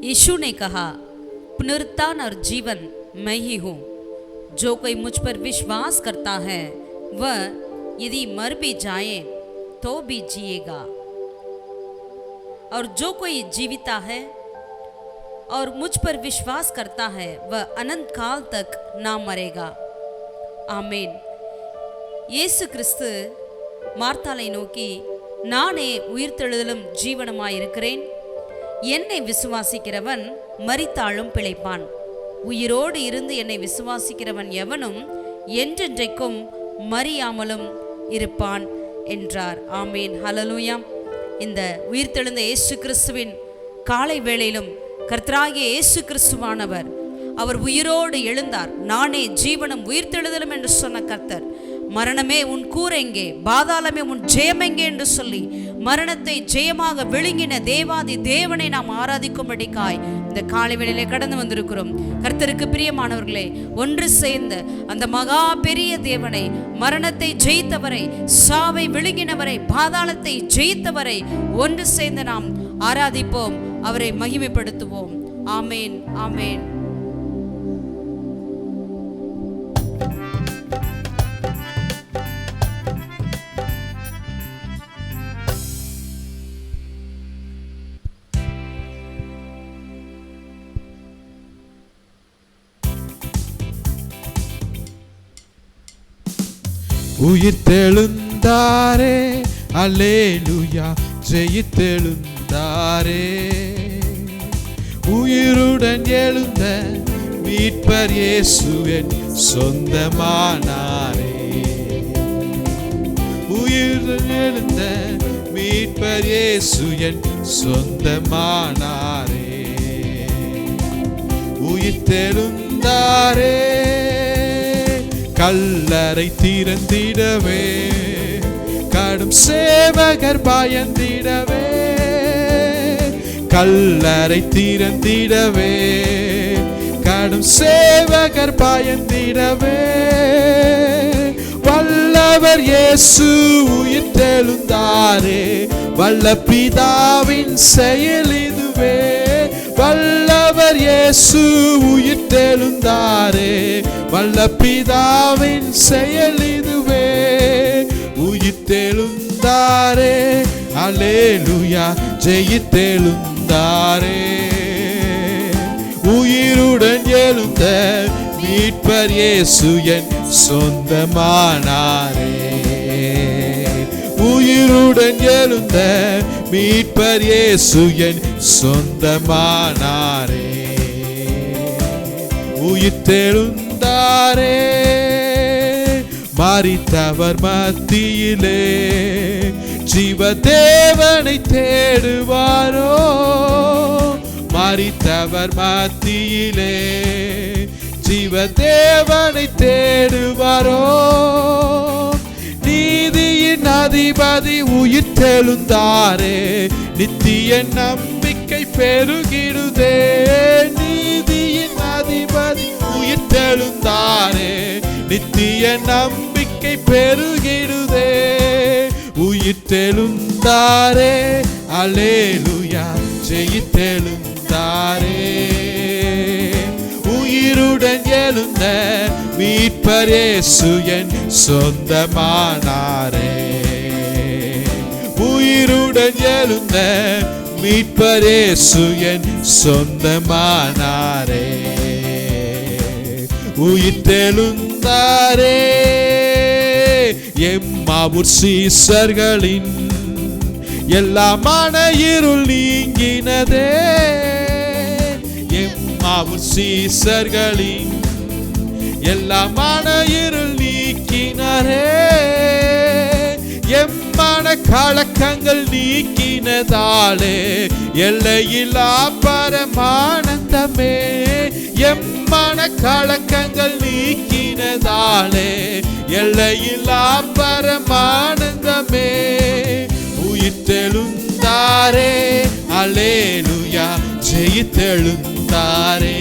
यीशु ने कहा, पुनरुत्थान और जीवन मैं ही हूँ। जो कोई मुझ पर विश्वास करता है वह यदि मर भी जाए तो भी जिएगा, और जो कोई जीविता है और मुझ पर विश्वास करता है वह अनंत काल तक ना मरेगा। ஆமேன். இயேசு கிறிஸ்து மார்த்தாளை நோக்கி, நானே உயிர்த்தெழுதலும் ஜீவனுமாயிருக்கிறேன். என்னை விசுவாசிக்கிறவன் மரித்தாலும் பிழைப்பான். உயிரோடு இருந்து என்னை விசுவாசிக்கிறவன் எவனும் என்றென்றைக்கும் மறியாமலும் இருப்பான் என்றார். ஆமேன். ஹல்லேலூயா. இந்த உயிர்த்தெழுந்த இயேசு கிறிஸ்துவின் காலை வேளையிலும் கர்த்தராகிய இயேசு கிறிஸ்துவானவர் அவர் உயிரோடு எழுந்தார். நானே ஜீவனும் உயிர்த்தெழுதலும் என்று சொன்ன கர்த்தர், மரணமே உன் கூரெங்கே, பாதாளமே உன் ஜெயமெங்கே என்று சொல்லி மரணத்தை ஜெயமாக விழுங்கின தேவாதி தேவனை நாம் ஆராதிக்கும்படிக்காய் இந்த காலை வேளையிலே கடந்து வந்திருக்கிறோம். கர்த்தருக்கு பிரியமானவர்களே, ஒன்று சேர்ந்த அந்த மகா பெரிய தேவனை, மரணத்தை ஜெயித்தவரை, சாவை விழுங்கினவரை, பாதாளத்தை ஜெயித்தவரை ஒன்று சேர்ந்து நாம் ஆராதிப்போம், அவரை மகிமைப்படுத்துவோம். ஆமேன், ஆமேன். உயிர்த்தெழுந்தாரே, அல்லேலூயா, ஜெயித்தெழுந்தாரே. உயிருடன் எழுந்த மீட்பர் இயேசு என் சொந்தமானாரே. உயிருடன் எழுந்த மீட்பர் இயேசு என் சொந்தமானாரே. உயிர்த்தெழுந்தாரே, கல்லறை திறந்திடவே, கடும் சேவகர் பயந்திடவே. கல்லறை திறந்திடவே, கடும் சேவகர் பயந்திடவே. வல்லவர் இயேசு உயிர்த்தெழுந்தாரே, வல்ல பிதாவின் செயல் இதுவே. வல்லவர் இயேசு உயிர்த்தெழுந்தாரே, வல்ல பிதாவின் செயல் இதுவே. உயிர்த்தெழுந்தாரே, அல்லேலூயா, ஜெயித்தெழுந்தாரே. உயிருடன் எழுந்த மீட்பர் இயேசு என் சொந்தமானாரே. உயிருடன் எழுந்த மீட்பர் இயேசு என் சொந்தமானாரே. உயிர்த்தெழுந்தாரே, மரித்தவர் மத்தியிலே ஜீவதேவனை தேடுவாரோ. மரித்தவர் மத்தியிலே ஜீவதேவனை தேடுவாரோ. நீதியின் அதிபதி உயிர்த்தெழுந்தாரே, நித்திய நம்பிக்கை பெருகிடுதே. நீதியின் அதிபதி உயிர்த்தெழுந்தாரே, நித்திய நம்பிக்கை பெருகிடுதே. உயிர்த்தெழுந்தாரே, அல்லேலூயா, ஜெயித்தெழுந்தாரே. உயிருடன் எழுந்த மீட்பர் இயேசு என் சொந்தமானாரே. உயிருடன் எழுந்த மீட்பர் இயேசு என் சொந்தமானாரே. உயிர்த்தெழுந்தாரே, எம்மாவூர் சீசர்களின் எல்லா மன இருள் நீங்கினதே. எம்மாவூர் சீசர்களின் எல்லா மன இருள் நீக்கினரே. எம்மன கலக்கங்கள் நீக்கினதாலே எல்லையில்லா பரமானந்தமே. எம்மன கலக்கங்கள் நீக்கினதாலே எல்லையில்லா பரமானந்தமே. உயிர்த்தெழுந்தாரே, அல்லேலூயா, ஜெயித்தெழுந்தாரே.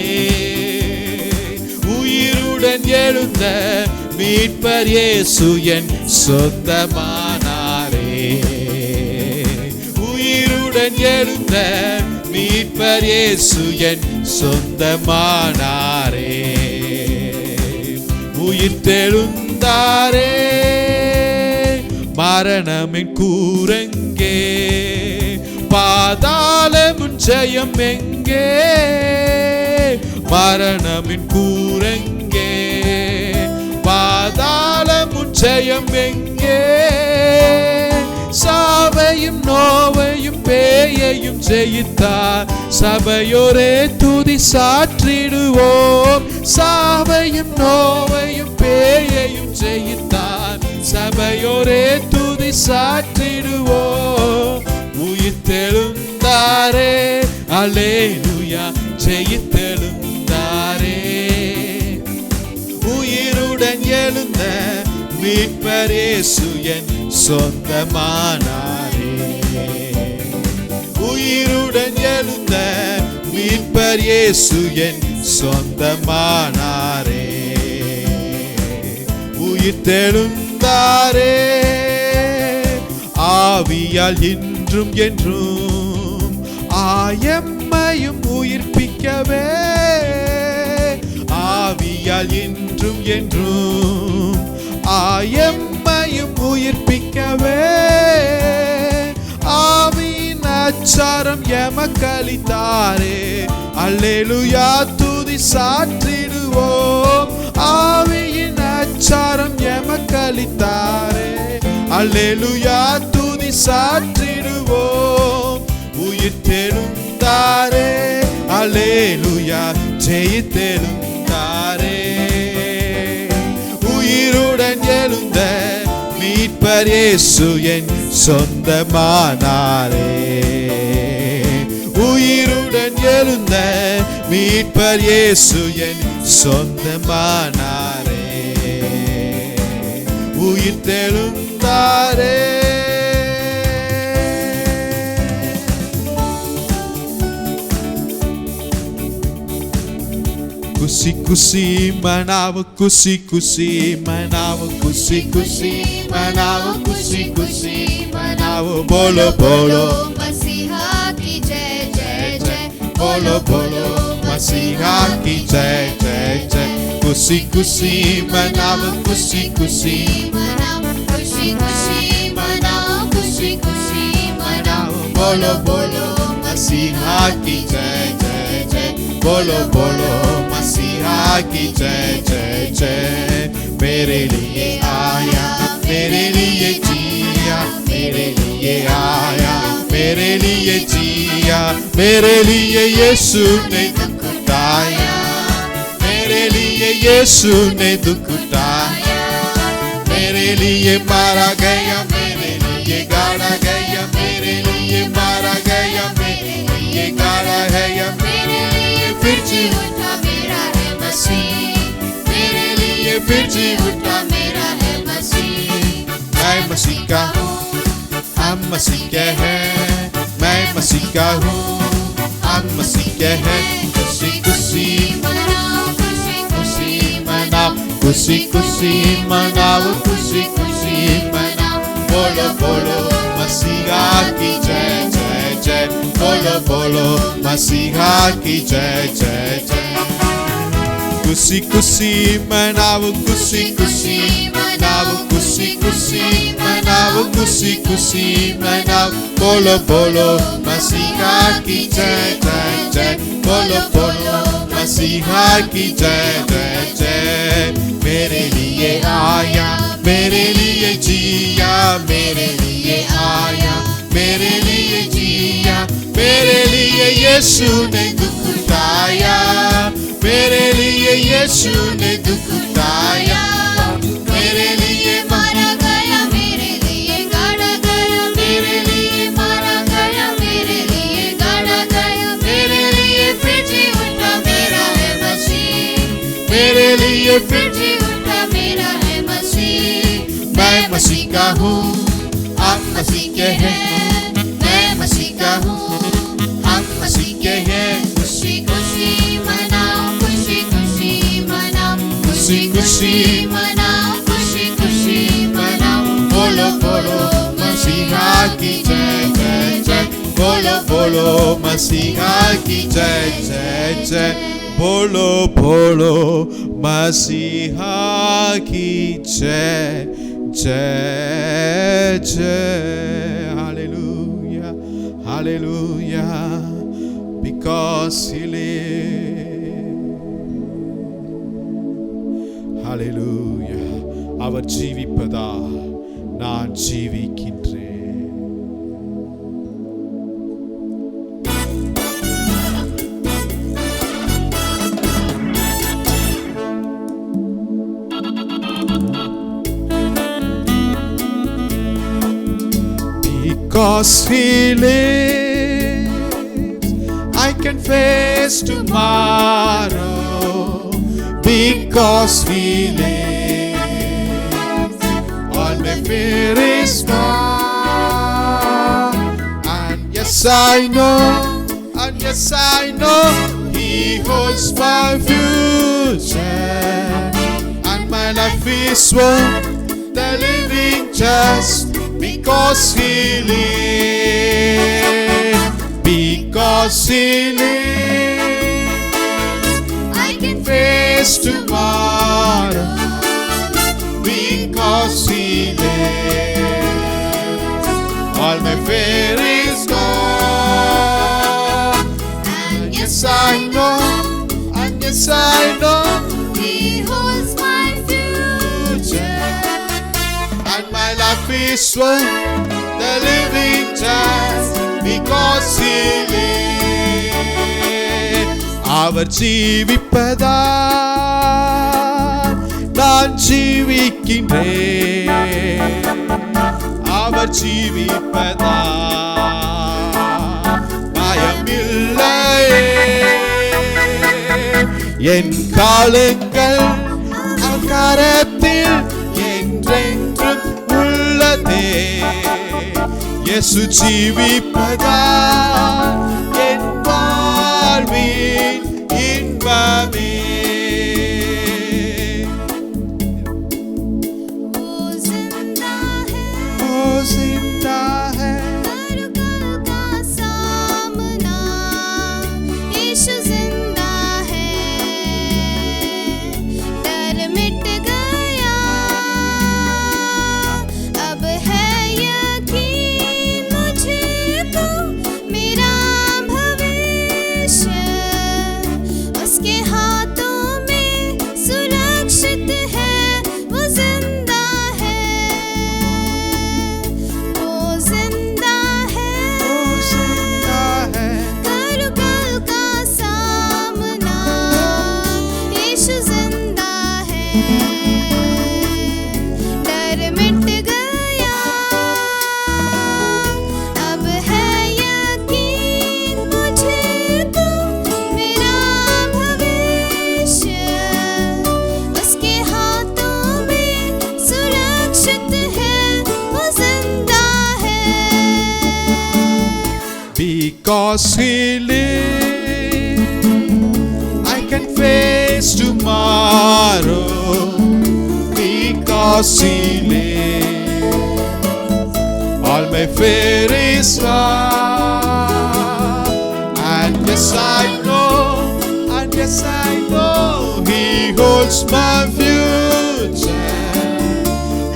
உயிருடன் எழுந்த மீட்பர் இயேசு என் சொந்தமானாரே. உயிருடன் எழுந்த மீட்பர் இயேசு என் சொந்தமானாரே. உயிர் தெழுந்தாரே, மரணமின் கூரங்கே, பாதாளமுன் ஜெயம் எங்கே, மரணமின் கூரங்கே, பாதாளமுன் ஜெயம் எங்கே, சாவையும் நோவையும் பேயையும் ஜெயித்தார், சபையோரே துதி சாற்றிடுவோம். சாவையும் நோவையும் பேயையும் ஜெயித்தார், சபையோரே துதி சாற்றிடுவோம். உயிர்த்தெழுந்தாரே, அல்லேலூயா, ஜெயித்தெழுந்தாரே. உயிருடன் எழுந்த மீட்பர் இயேசு என் சொந்தமானாரே. உயிருடன் எழுந்த மீட்பர் இயேசு என் சொந்தமானாரே. உயிர்த்தெழுந்தாரே, ஆவியால் இன்றும் என்றும் ஆயம்மையும் உயிர்ப்பிக்கவே, ஆவியால் இன்றும் என்றும் ஆயம்மையும் உயிர்ப்பிக்கவே, ஆவியின் அச்சாரம் எமக்களித்தாரே. அல்லேலூயா, துதி சாற்றிடுவோம். ஆவியின் அச்சாரம் எமக்களித்தாரே. அல்லேலூயா, துதி சாற்றிடுவோம். உயிர்த்தெழுந்தாரே, அல்லேலூயா, ஜெயித்தெழுந்தாரே. உயிருடன் எழுந்த மீட்பர் இயேசு என் சொந்தமானாரே. உயிருடன் எழுந்த மீட்பர் இயேசு என் சொந்தமானாரே. உயிர்த்தெழுந்தாரே. खुशी खुशी मनाओ, खुशी खुशी मनाओ, खुशी खुशी मनाओ, खुशी खुशी मनाओ. बोलो बोलो मसीहा की जय जय जय, बोलो बोलो मसीहा की जय जय जय. खुशी खुशी मनाओ, खुशी खुशी मनाओ, खुशी खुशी मनाओ, खुशी खुशी मनाओ. बोलो बोलो मसीहा की जय जय जय. बोलो बोलो मसीहा की जय जय जय. मेरे लिए आया, मेरे लिए जिया, मेरे लिए आया, मेरे लिए जिया, मेरे लिए यीशु ने दुख उठाया, मेरे लिए यीशु ने दुख उठाया. मेरे लिए मारा गया, मेरे लिए गाड़ा गया, मेरे लिए मारा गया, मेरे लिए गाड़ा गया. मेरे लिए फिर जी उठा मेरा है मसीह, मेरे लिए फिर जी उठा. मेरा है मसीह. मैं मसीह का हूँ, हम मसीह के हैं. मैं मसीह का हूँ, हम मसीह के हैं. खुशी खुशी मनाओ, खुशी खुशी मनाओ, खुशी खुशी मनाओ, खुशी खुशी मनाओ. बोलो बोलो मसीहा की जय जय जय. बोलो बोलो मसीहा की जय जय जय. खुशी खुशी मनाओ, खुशी खुशी मनाओ, खुशी खुशी मनाओ, खुशी खुशी मनाओ. बोलो बोलो मसीहा की जय जय जय. बोलो बोलो मसीहा की जय जय जय. मेरे लिए आया, मेरे लिए जिया, मेरे लिए आया, मेरे लिए जिया, मेरे लिए यीशु ने दुख उठाया, मेरे लिए यीशु ने दुख उठाया. मेरे लिए मारा गया, मेरे लिए गाड़ा गया, मेरे लिए मारा गया, मेरे लिए गाड़ा गया. मेरे लिए फिर जी उठा मेरा है मसीह, मेरे लिए फिर जी उठा मेरा है मसीह. मैं मसीह का हूँ, हम मसीह के हैं. मैं मसीह का हूँ, हम मसीह के हैं. खुशी खुशी मनाओ, खुशी खुशी मनाओ, खुशी खुशी मनाओ, खुशी खुशी मनाओ. बोलो बोलो मसीहा की जय जय जय. बोलो बोलो मसीहा की जय जय जय बोलो बोलो मसीहा की जय जय जय hallelujah hallelujah because he lives hallelujah அவர் ஜீவிப்பதா நான் ஜீவிக்கின்றேன் Because he lives, I can face tomorrow. Because he lives, all my fear is gone. And yes I know, he holds my future. And my life is worth the living just because he lives, because he lives, I can face tomorrow, because he lives, all my fear is gone, and yes I know, He holds my future. and my life is worth the living just because he lives. அவர் ஜீவிப்பதா நான் ஜீவிக்கின்றேன் அவர் ஜீவிப்பதா பயமில்லையே என் காலங்கள் கரத்தில் என்றென்றும் உள்ளதே இயேசு ஜீவிப்பதா என் வாழ்வின் இன்பமே वो जिंदा है ஓ जिंदा है हर कल का सामना यीशु जिंदा है डर मिट गया अब है यकीन मुझको मेरा भविष्य उसके हाथों में सुरक्षित है वो जिंदा है वो जिंदा है ओ जिंदा है हर कल का सामना यीशु जिंदा है डर मिट गया अब है यकीन मुझको मेरा भविष्य उसके हाथों में सुरक्षित है वो जिंदा है because he lives I can face tomorrow because he lives all my fear is gone and yes I know he holds my future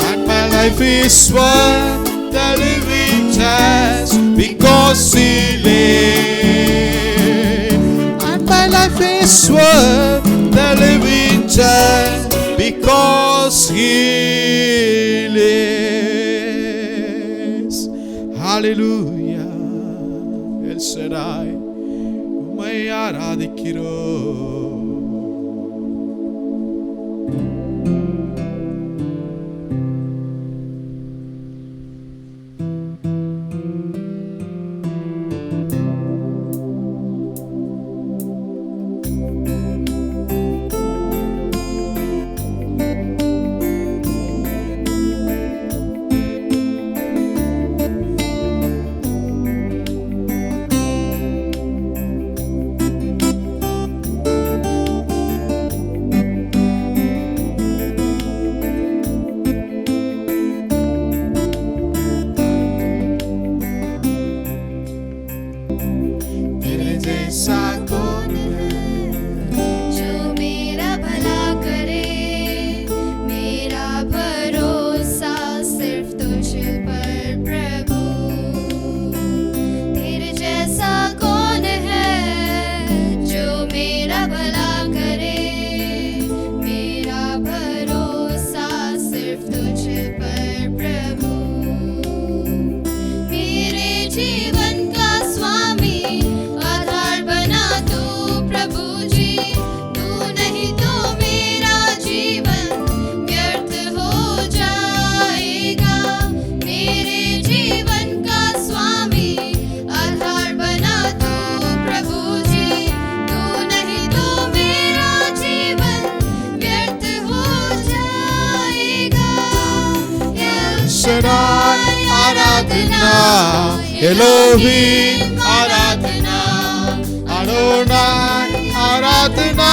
and my life is worth the living just because he lives and my life is worth the living just because he lives hallelujah El Shaddai உம்மை ஆராதிக்கிறோம் जैसा कौन है? जो मेरा भला करे, मेरा भरोसा सिर्फ तुझ पर प्रभु। तेरे जैसा कौन है जो मेरा भला करे, मेरा भरोसा सिर्फ तुझ पर प्रभु। मेरे जीवन का स्वामी आधार बना तू प्रभु जी। तू नहीं तो मेरा जीवन व्यर्थ हो जाएगा। मेरे जीवन का स्वामी आधार बना तू प्रभु जी। तू नहीं तो मेरा जीवन व्यर्थ हो जाएगा। एल शडाई आराधना, एलोहिम आराधना, अडोनाई आराधना,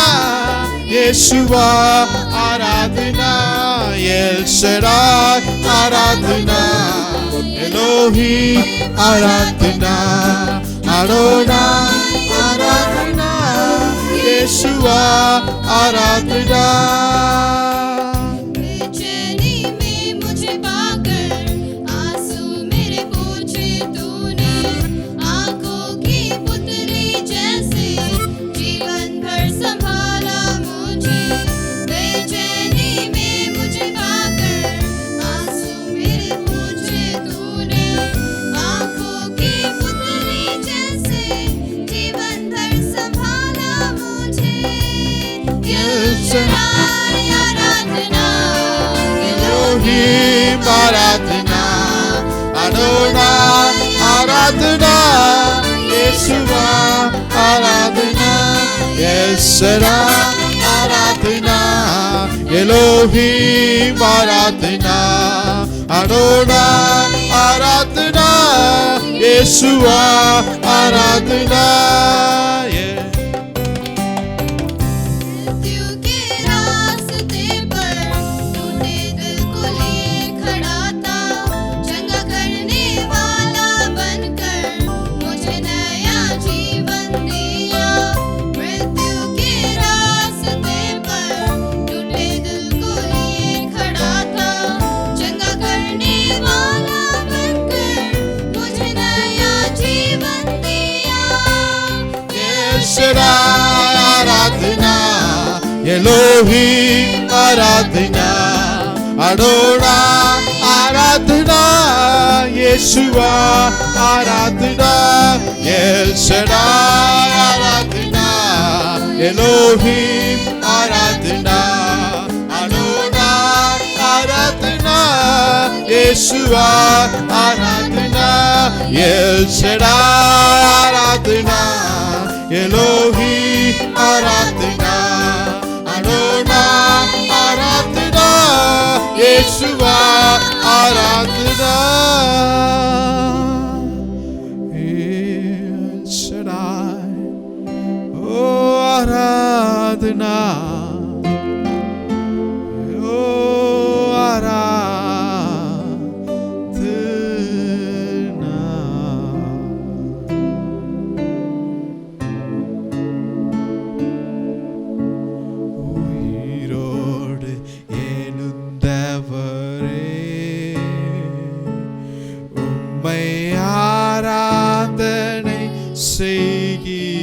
येशुआ आराधना, एल शडाई आराधना, एलोहिम आराधना, अडोनाई आराधना, येशुआ आराधना। बेचैनी में मुझे पाकर आंसू मेरे पोंछे तूने। आंखों की पुतली जैसे जीवन भर संभाला मुझे। बेचैनी में मुझे पाकर आंसू मेरे पोंछे तूने। आंखों की पुतली जैसे जीवन भर संभाला मुझे। एल शडाई आराधना, एलोहिम आराधना, अडोनाई आराधना, येशुआ आराधना, एल शडाई आराधना, एलोहिम आराधना, अडोनाई आराधना, येशुआ आराधना। मृत्यु के रास्ते पर टूटे दिल को लिए खड़ा था। चंगा करने वाला बनकर मुझे नया जीवन दिया। मृत्यु के रास्ते पर टूटे दिल को लिए खड़ा था। चंगा करने वाला बनकर मुझे नया जीवन दिया। एल शडाई आराधना, एलोहिम आराधना, अडोनाई आराधना, येशुआ आराधना, एल शडाई आराधना, एलोहिम आराधना, अडोनाई आराधना, येशुआ आराधना, एल शडाई आराधना, एलोहिम आराधना, अडोनाई आराधना, येशुआ आराधना। एल शडाई ओ आराधना, ओ உயிரோடு எழுந்தவரே, உம்மை ஆராதனை செய்கிறோம்.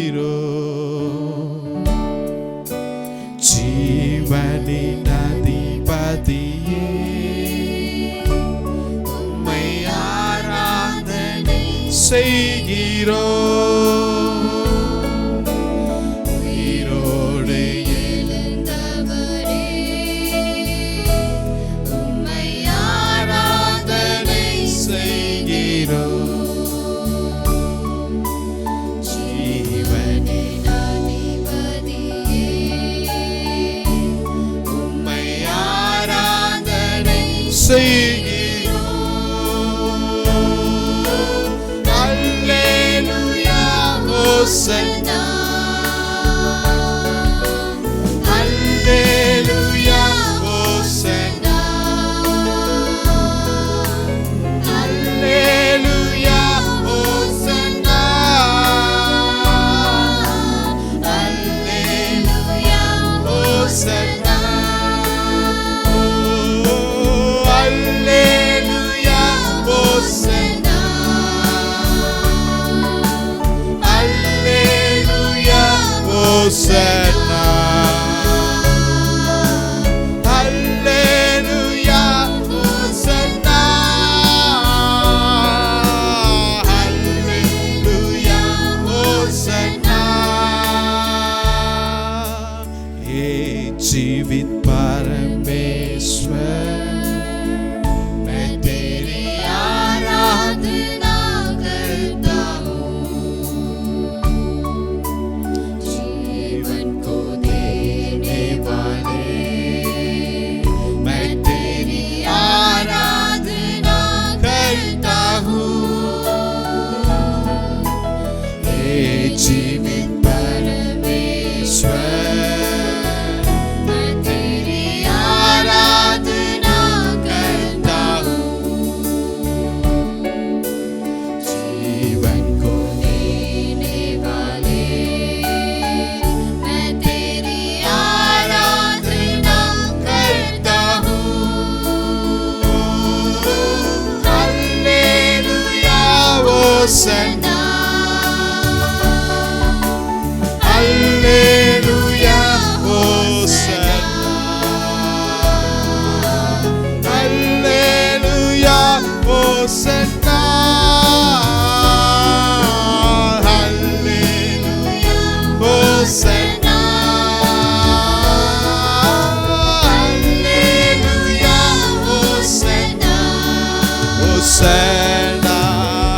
जीवित परमेश्वर, मैं तेरी आराधना करता हूँ। जीवन को देने वाले, मैं तेरी आराधना करता हूँ। हे जीवित परमेश्वर, मैं तेरी आराधना करता हूँ। जीवन को देने वाले, मैं तेरी आराधना करता हूँ। Hallelujah Hosanna, hallelujah Hosanna, hallelujah Hosanna, hallelujah Hosanna, hallelujah Hosanna, Hosanna,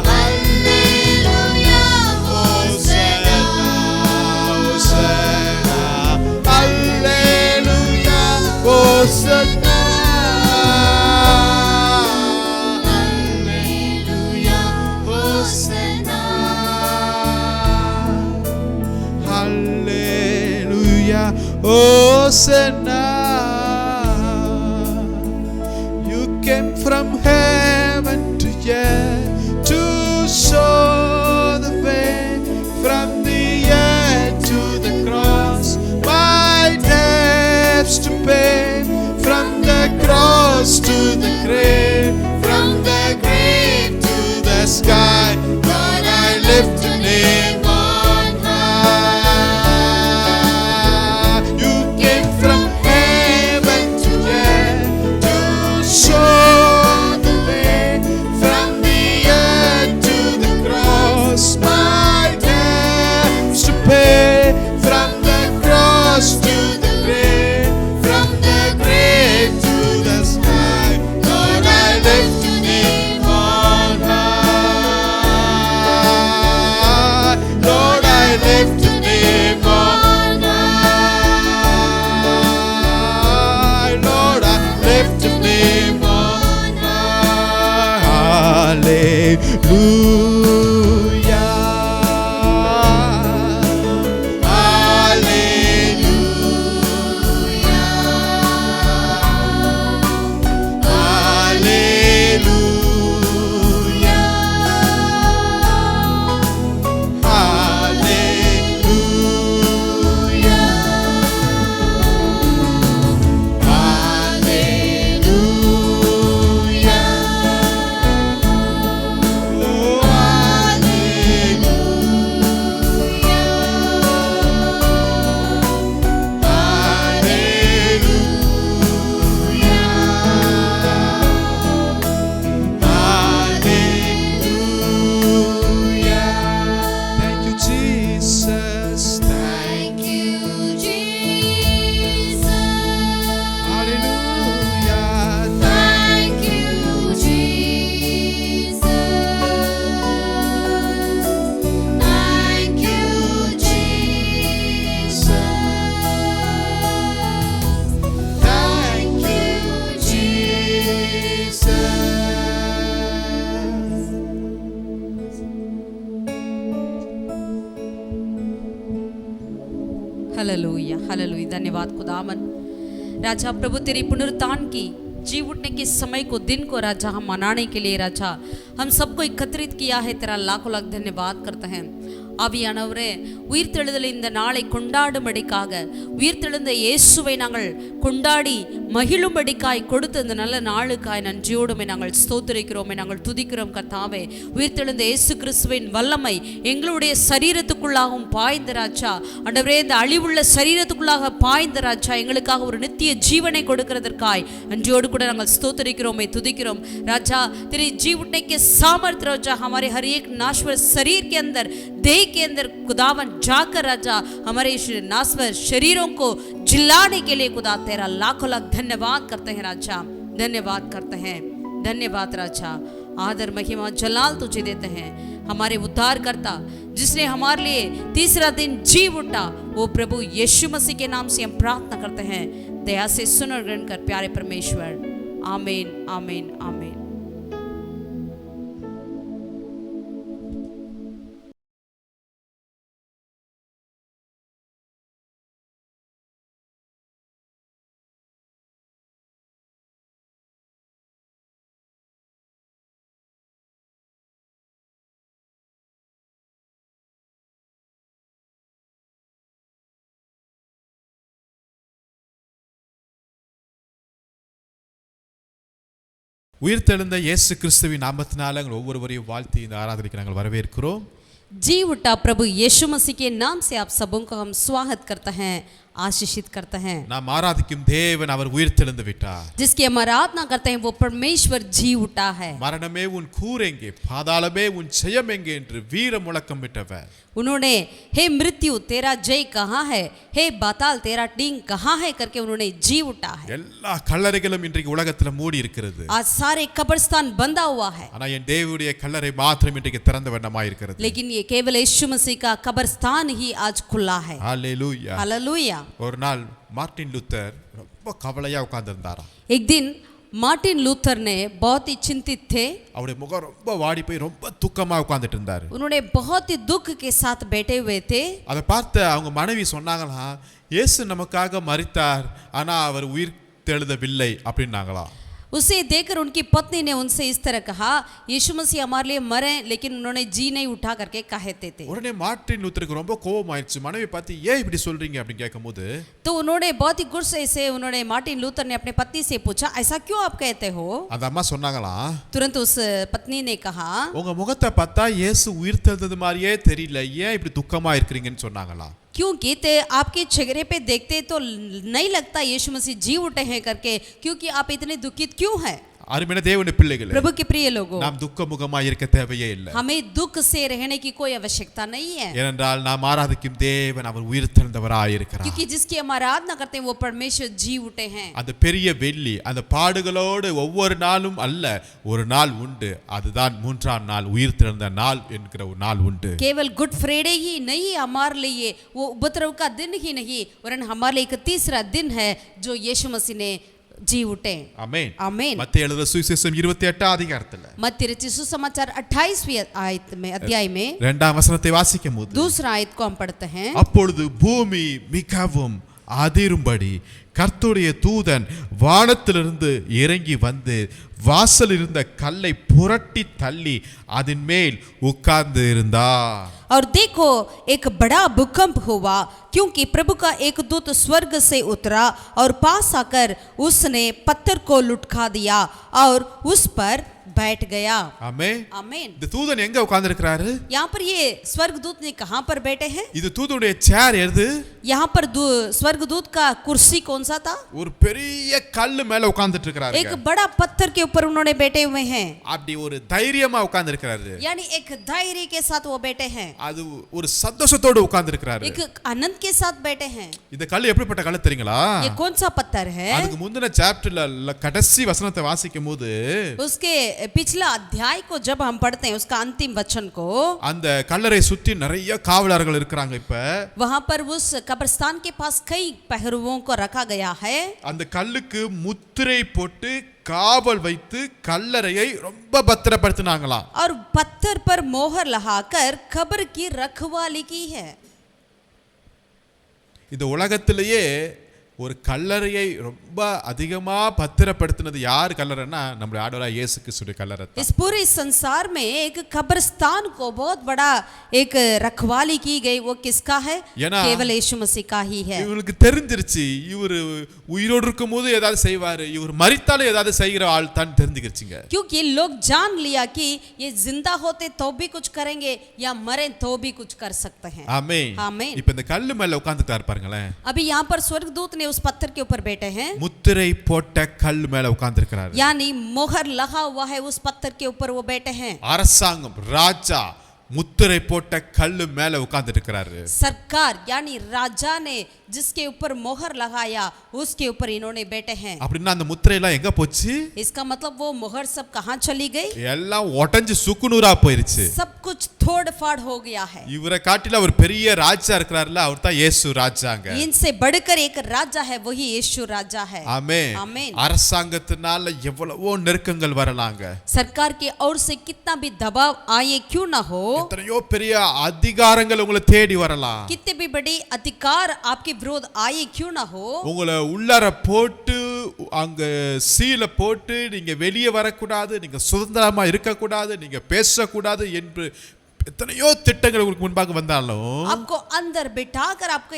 hallelujah Hosanna, Hosanna, hallelujah Hosanna, hallelujah Hosanna, Hallelujah, Hosanna. You came from heaven to earth to show the way, from the earth to the cross, my debts to pay, from the cross to the grave, from the grave to the sky. God, I lift your name on high. You came from heaven to earth to show the way, from the earth to the cross, my debts to pay, from the cross to the grave, from the grave to the sky. Lord, I lift your name on high. Lord, I lift your name on high. Lord, I lift your name on high. Hallelujah. Hallelujah hallelujah. धन्यवाद खुदावन। राजा प्रभु तेरी पुनरुत्थान की जी उठने के समय को, दिन को राजा हम मनाने के लिए राजा हम सबको एकत्रित किया है। तेरा लाखों लाख धन्यवाद करते हैं। ஆவியானவரே, உயிர்த்தெழுதல் இந்த நாளை கொண்டாடும்படிக்காக, உயிர்த்தெழுந்த இயேசுவை நாங்கள் கொண்டாடி மகிழும்படிக்காய் கொடுத்த இந்த நல்ல நாளுக்காய் நன்றியோடுமே நாங்கள் ஸ்தோத்திரிக்கிறோமே, நாங்கள் துதிக்கிறோம் கர்த்தாவே. உயிர்த்தெழுந்த இயேசு கிறிஸ்துவின் வல்லமை எங்களுடைய சரீரத்துக்குள்ளாகவும் பாய்ந்த ராஜா, ஆண்டவரே இந்த அழிவுள்ள சரீரத்துக்குள்ளாக பாய்ந்த ராஜா எங்களுக்காக ஒரு நித்திய ஜீவனை கொடுக்கிறதற்காய் நன்றியோடு கூட நாங்கள் स्तोत्रिக்கிறோமே, துதிக்கிறோம் राजा। तेरे जी उठने के सामर्थ राजा हमारे हर एक नाश्वर शरीर के अंदर देह के अंदर खुदावन जाकर राजा हमारे नासवर शरीरों को जिलाने के लिए खुदा तेरा लाखों लाख धन्यवाद करते हैं राजा, धन्यवाद करते हैं, धन्यवाद राजा। आदर महिमा जलाल तुझे देते हैं। हमारे उद्धारकर्ता जिसने हमारे लिए तीसरा दिन जी उठा, वो प्रभु यीशु मसीह के नाम से हम प्रार्थना करते हैं। दया से सुन और ग्रहण कर प्यारे परमेश्वर। आमीन, आमीन, आमीन। உயிர்த்தெழுந்த இயேசு கிறிஸ்துவின் நாமத்தினால ஒவ்வொருவரையும் வாழ்த்தி இந்த ஆராதனைக்கு நாங்கள் வரவேற்கிறோம்। जी उठा प्रभु यीशु मसीह के नाम से आप सबों को हम स्वागत करते हैं, आशीषित करते हैं। நாம் ஆராதிக்கும் தேவன் அவர் உயிர்த்தெழுந்து விட்டார்। जिसकी हम आराधना करते हैं वो परमेश्वर जी उठा है। மரணமே உன் கூர் எங்கே, பாதாளமே உன் ஜெயம் எங்கே என்று வீர முழக்கம் விட்டவர்। उन्होंने हे मृत्यु तेरा जय कहाँ है, हे बाताल तेरा टींग कहाँ है करके उन्होंने जी उठा है। எல்லா கல்லறைகளும் இன்றைக்கு உலகத்துல மூடி இருக்கிறது। आज सारे कब्रिस्तान बंधा हुआ है, ஆனா என் தேவனுடைய கல்லறை மாத்திரம் இன்றைக்கு திறந்த வண்ணமாய் இருக்கிறது। लेकिन ये केवल यीशु मसीह का कब्रिस्तान ही आज खुला है। ஹalleluya, हालेलुया। ஒரு நாள் மார்ட்டின் லூத்தர் ரொம்ப கவலையா உட்கார்ந்திருந்தாராம்। एक दिन मार्टिन लूथर ने बहुत ही चिंतित थे। அவருடைய முகம் ரொம்ப வாடி போய் ரொம்ப துக்கமா உட்கார்ந்துட்டு இருந்தாரு। उन्होंने बहुत ही दुख के साथ बैठे हुए थे। அதை பார்த்து அவங்க மனைவி சொன்னாங்களாம், இயேசு நமக்காக மரித்தார் ஆனா அவர் உயிர் தெழுதவில்லை அப்படின்னாங்களாம்। उसे देखकर उनकी पत्नी ने उनसे इस तरह कहा, यीशु मसीह हमारे लिए मरे लेकिन उन्होंने जी नहीं उठा करके कहते थे। உடனே மார்ட்டின் லூத்தருக்கு ரொம்ப கோபம் ஆயிடுச்சு। மனைவி பார்த்து ஏன் இப்படி சொல்றீங்க அப்படி கேட்கும்போது तो उन्होंने बहुत ही गुस्से से उन्होंने मार्टिन लूथर ने अपने पत्नी से पूछा, ऐसा क्यों आप कहते हो? அந்த அம்மா சொன்னாங்களாம், तुरंत उस पत्नी ने कहा, உங்க முகத்தை பார்த்தா இயேசு உயிர் தெழுந்தது மாதிரியே தெரியல, ஏன் இப்படி துக்கமா இருக்கிறீங்கன்னு சொன்னாங்களாம்। क्योंकि ते आपके चेहरे पे देखते तो नहीं लगता यीशु मसीह जी उठे हैं करके, क्योंकि आप इतने दुखित क्यों हैं? அருமையான தேவனுடைய பிள்ளைகளே, प्रभु के प्रिय लोगों, நாம் துக்க முகமா இருக்க தேவையே இல்லை। हमें दुख से रहने की कोई आवश्यकता नहीं है, ஏனென்றால் நாம் ஆராதிக்கும் தேவன் அவர் உயிர் தெழுந்தவராய் இருக்கிறார்। क्योंकि जिसकी हम आराधना करते हैं वो परमेश्वर जी उठे हैं। அந்த பெரிய வெள்ளி அந்த பாடுகளோடு ஒவ்வொரு நாளும் அல்ல, ஒரு நாள் உண்டு, அதுதான் மூன்றாம் நாள் உயிர் தெழுந்த நாள் என்கிற ஒரு நாள் உண்டு। केवल गुड फ्राइडे ही नहीं हमारे लिए वो उपद्रव का दिन ही नहीं, वरन हमारे लिए एक तीसरा दिन है जो यीशु मसीह ने जी उठे। ஆமென், आमीन। மத்தேயு எழுதின சுவிசேஷம் 28 அதிகாரத்துல मत्ती रचित सुसमाचार 28वीं आयत में अध्याय में இரண்டாம் வசனத்தை வாசிக்கும் போது दूसरा आयत को हम पढ़ते हैं। அப்பொழுது பூமி மிகவும் அதிரும்படி கர்த்தருடைய தூதன் வானத்திலிருந்து இறங்கி வந்து வாசல் இருந்த கல்லை புரட்டி தள்ளி அதன் மேல் உட்கார்ந்து இருந்தார்। और देखो एक बड़ा भूकंप हुआ, क्योंकि प्रभु का एक दूत स्वर्ग से उतरा और पास आकर उसने पत्थर को लुढ़का दिया और उस पर बैठ गया। ஆமென், आमीन। இந்த தூதன் எங்க உட்கார்ந்து இருக்கிறாரு? यहाँ पर ये स्वर्गदूत ने कहाँ पर बैठे हैं? இது தூதனுடைய சேர் எது? यहाँ पर स्वर्गदूत का कुर्सी कौन सा था? ஒரு பெரிய கல்லு மேல உட்கார்ந்துட்டு இருக்கிறாரு। एक बड़ा पत्थर के ऊपर उन्होंने बैठे हुए हैं, அப்படி ஒரு தைரியமா உட்கார்ந்து இருக்கிறாரு। यानी एक धैर्य के साथ वो बैठे हैं, அது ஒரு சந்தோஷத்தோட உட்கார்ந்து இருக்கிறாரு। एक आनंद के साथ बैठे हैं। இந்த கல்லு எப்படிப்பட்ட கல்லு தெரியுங்களா? ये कौन सा पत्थर है? அதுக்கு முந்தின சாப்டர்ல கடைசி வசனத்தை வாசிக்கும் போது उसके पिछला अध्याय को जब हम पढ़ते हैं, उसका अंतिम वचन को, அந்த கல்லறை சுத்தி நிறைய காவலர்கள் இருக்கிறாங்க। இப்ப वहां पर उस कब्रिस्तान के पास कई पहरुओं को रखा गया है। அந்த கல்லுக்கு முத்திரை போட்டு காவல் வைத்து கல்லறையை ரொம்ப பத்திரப்படுத்தினாங்களாம்। और पत्थर पर मोहर लगाकर कब्र की रखवाली की है। இந்த உலகத்திலேயே ஒரு கல்லறையை ரொம்ப அதிகமா பத்திரப்படுத்தினது யார் கல்லறைன்னா நம்முடைய ஆண்டவராகிய இயேசு கிறிஸ்துவின் கல்லறை தான்। इस पूरे संसार में एक कब्रिस्तान को बहुत बड़ा एक रखवाली की गई, वो किसका है? केवल यीशु मसीह का ही है। இவங்களுக்கு தெரிஞ்சிருச்சு, இவர் உயிரோடு இருக்கும்போது ஏதாவது செய்வாரு, இவர் மரித்தாலும் ஏதாவது செய்கிற ஆள் தான் தெரிஞ்சுக்கிடுச்சுங்க। क्योंकि लोग जान लिया कि ये जिंदा होते तो भी कुछ करेंगे या मरे तो भी कुछ कर सकते हैं। ஆமென், आमीन। இப்ப இந்த கல்லு மேல உட்கார்ந்துட்டார் பாருங்களேன்। अभी यहाँ पर स्वर्गदूत ने उस पत्थर के ऊपर बैठे हैं, முத்திரை போட்ட கல்லு மேல உட்கார்ந்திருக்கிறார்। यानी मोहर लगा हुआ है उस पत्थर के ऊपर वो बैठे हैं। அரசாங்கம், ராஜா, முத்திரை போட்ட கல்லு மேல உட்கார்ந்துட்டு இருக்கிறாரு. सरकार यानी राजा ने जिसके ऊपर मोहर लगाया उसके ऊपर इन्होंने बैठे हैं। அப்படின்னா அந்த முத்திரை எல்லாம் எங்க போச்சு? इसका मतलब वो मोहर सब कहाँ चली गई? எல்லாம் உடைஞ்சு சுக்குநூறா போயிருச்சு. सब कुछ तोड़ फाड़ हो गया है। இவரை காட்டில ஒரு பெரிய ராஜா இருக்கிறாருல, அவர் தான் இயேசு ராஜாங்க. इनसे बढ़कर एक राजा है, वही यीशु राजा है। ஆமென். आमीन। அரசாங்கத்தினால எவ்வளவோ நெருக்கங்கள் வரலாங்க. सरकार की ओर से कितना भी दबाव आए क्यों ना हो, எத்தனையோ பெரிய அதிகாரங்கள் உங்களை தேடி வரலாம். कितने भी बड़ी अधिकार आपके विरोध आए क्यों ना हो, உங்களை உள்ளார போட்டு அங்க சீல போட்டு நீங்க வெளியே வரக்கூடாது, நீங்க சுதந்திரமா இருக்கக்கூடாது, நீங்க பேசக்கூடாது என்று எத்தனையோ திட்டங்கள் உங்களுக்கு முன்பாக வந்தாலும் आपको अंदर बिठाकर आपके